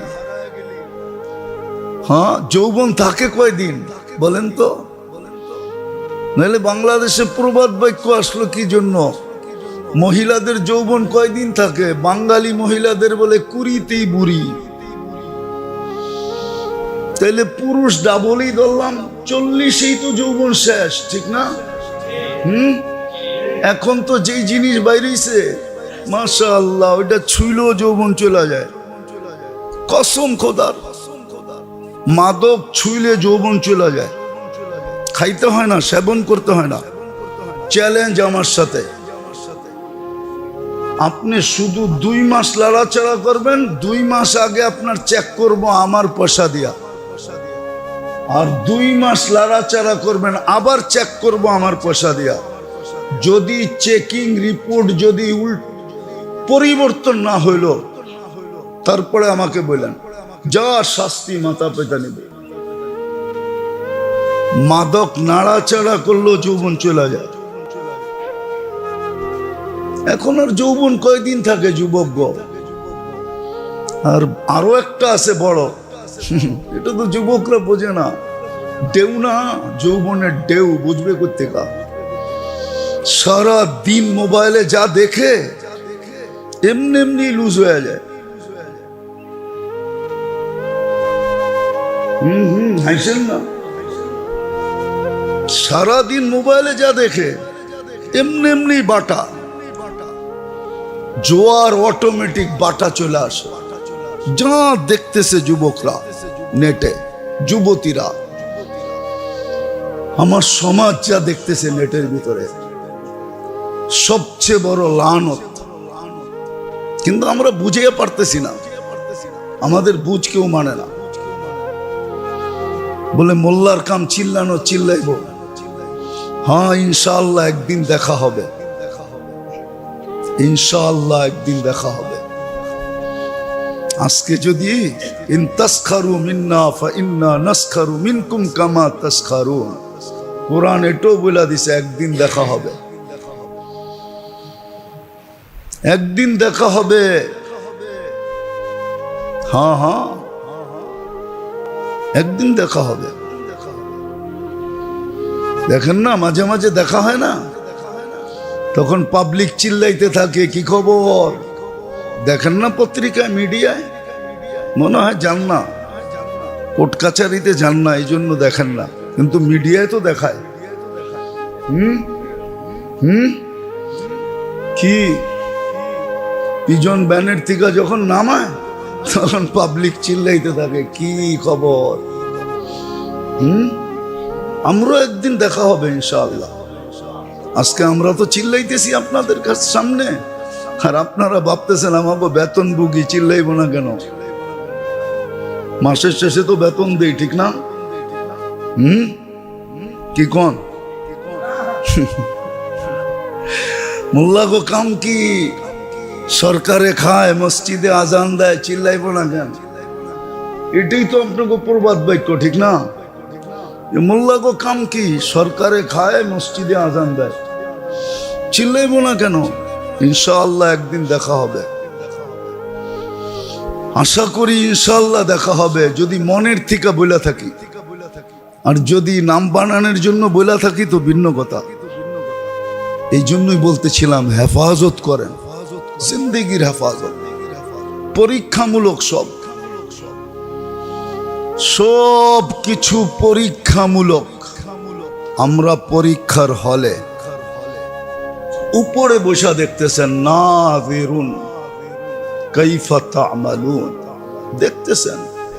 যৌবন থাকে কয়দিন বলেন তো? নাহলে বাংলাদেশে প্রবাদ বাক্য আসলো কি জন্য? মহিলাদের যৌবন কয়দিন থাকে? বাঙালি মহিলাদের বলে 20তেই বুড়ি। তাইলে পুরুষ ডাবলই ধরলাম, 40এই তো যৌবন শেষ, ঠিক না? এখন তো যেই জিনিস বাইরেছে মাশাআল্লাহ, ওইটা ছুইলেও যৌবন চলে যায়। কসম খোদার, মাদক ছুইলে যৌবন চলে যায়। খাইতে হয় না, সেবন করতে হয় না। চ্যালেঞ্জ আমার সাথে, আপনি শুধু 2 মাস লড়াচড়া করবেন, 2 মাস আগে আপনার চেক করব আমার পয়সা দিয়া, আর 2 মাস লড়াচড়া করবেন, আবার চেক করব আমার পয়সা দিয়া। যদি চেকিং রিপোর্ট যদি পরিবর্তন না হইল, তারপরে আমাকে বললেন যা শাস্তি মাথা পেতে নেবে। মাদক নাড়াচাড়া করলেও যৌবন চলে যায়। এখন আর যৌবন কয়দিন থাকে যুবক? আর আরো একটা আছে বড়, এটা তো যুবকরা বোঝে না। ঢেউ না, যৌবনের ঢেউ বুঝবে কোত্থেকা? সারা দিন মোবাইলে যা দেখে এমনি এমনি লুজ হয়ে যায়। হাসেন না? সারাদিন মোবাইলে যা দেখে এমনি এমনি বাটা, জোয়ার অটোমেটিক বাটা চলে আসে। যা দেখতেছে যুবকরা নেটে, যুবতীরা, আমার সমাজ যা দেখতেছে নেটের ভিতরে, সবচেয়ে বড় লানত। কিন্তু আমরা বুঝিয়ে পারতেছি না, আমাদের বুঝ কেউ মানে না। বলে মোল্লার কাম চিল্লানো, চিল্লাইব। হ্যাঁ, ইনশাআল্লাহ একদিন দেখা হবে, ইনশাআল্লাহ একদিন দেখা হবে। আজকে যদি ইন তাসখারু মিন্না ফাইন্না নাসখারু মিনকুম কামা তাসখারুন, কোরআন এটাও বলে দিছে একদিন দেখা হবে, একদিন দেখা হবে। হ্যাঁ হ্যাঁ, একদিন দেখা হবে। দেখেন না, মাঝে মাঝে দেখা হয় না, তখন পাবলিক চিল্লাইতে থাকে কি খবর। দেখেন না পত্রিকায়, মিডিয়ায়, মনে হয় যান না, কোর্ট কাছারিতে যান না, এই জন্য দেখেন না, কিন্তু মিডিয়ায় তো দেখায়। কি পিজন ব্যানের থেকে যখন নামায়, তখন পাবলিক চিল্লাইতে থাকে কি খবর। আমরাও একদিন দেখা হবে ইনশাআল্লাহ। আজকে আমরা তো চিল্লাইতেছি আপনাদের কাছে সামনে, আর আপনারা ভাবতেছেন আমাকে বেতন বুগি, চিল্লাইব না কেন? মাসের শেষে তো বেতন দেই, ঠিক না? কি কোন মোল্লা গো কাম কি? সরকারে খায়, মসজিদে আজান দেয়, চিল্লাইব না কেন? এটাই তো আপনাকে প্রবাদ বাক্য, ঠিক না? মোল্লা গো কাম কি? সরকারে খায়, মসজিদে আজান দেয়, চিল্লাইব না কেন? ইনশাআল্লাহ একদিন দেখা হবে, আশা করি ইনশাআল্লাহ দেখা হবে, যদি মনের থেকে বইলা থাকি। আর যদি নাম বানানোর জন্য বইলা থাকি তো ভিন্ন কথা। এই জন্যই বলতেছিলাম হেফাজত করেন, জিন্দেগির হেফাজত, পরীক্ষামূলক সব কিছু পরীক্ষামূলক। আমরা পরীক্ষার হলে উপরে বসা দেখতেছেন, নাযিরুন কাইফা তা'মালুন, দেখতেছেন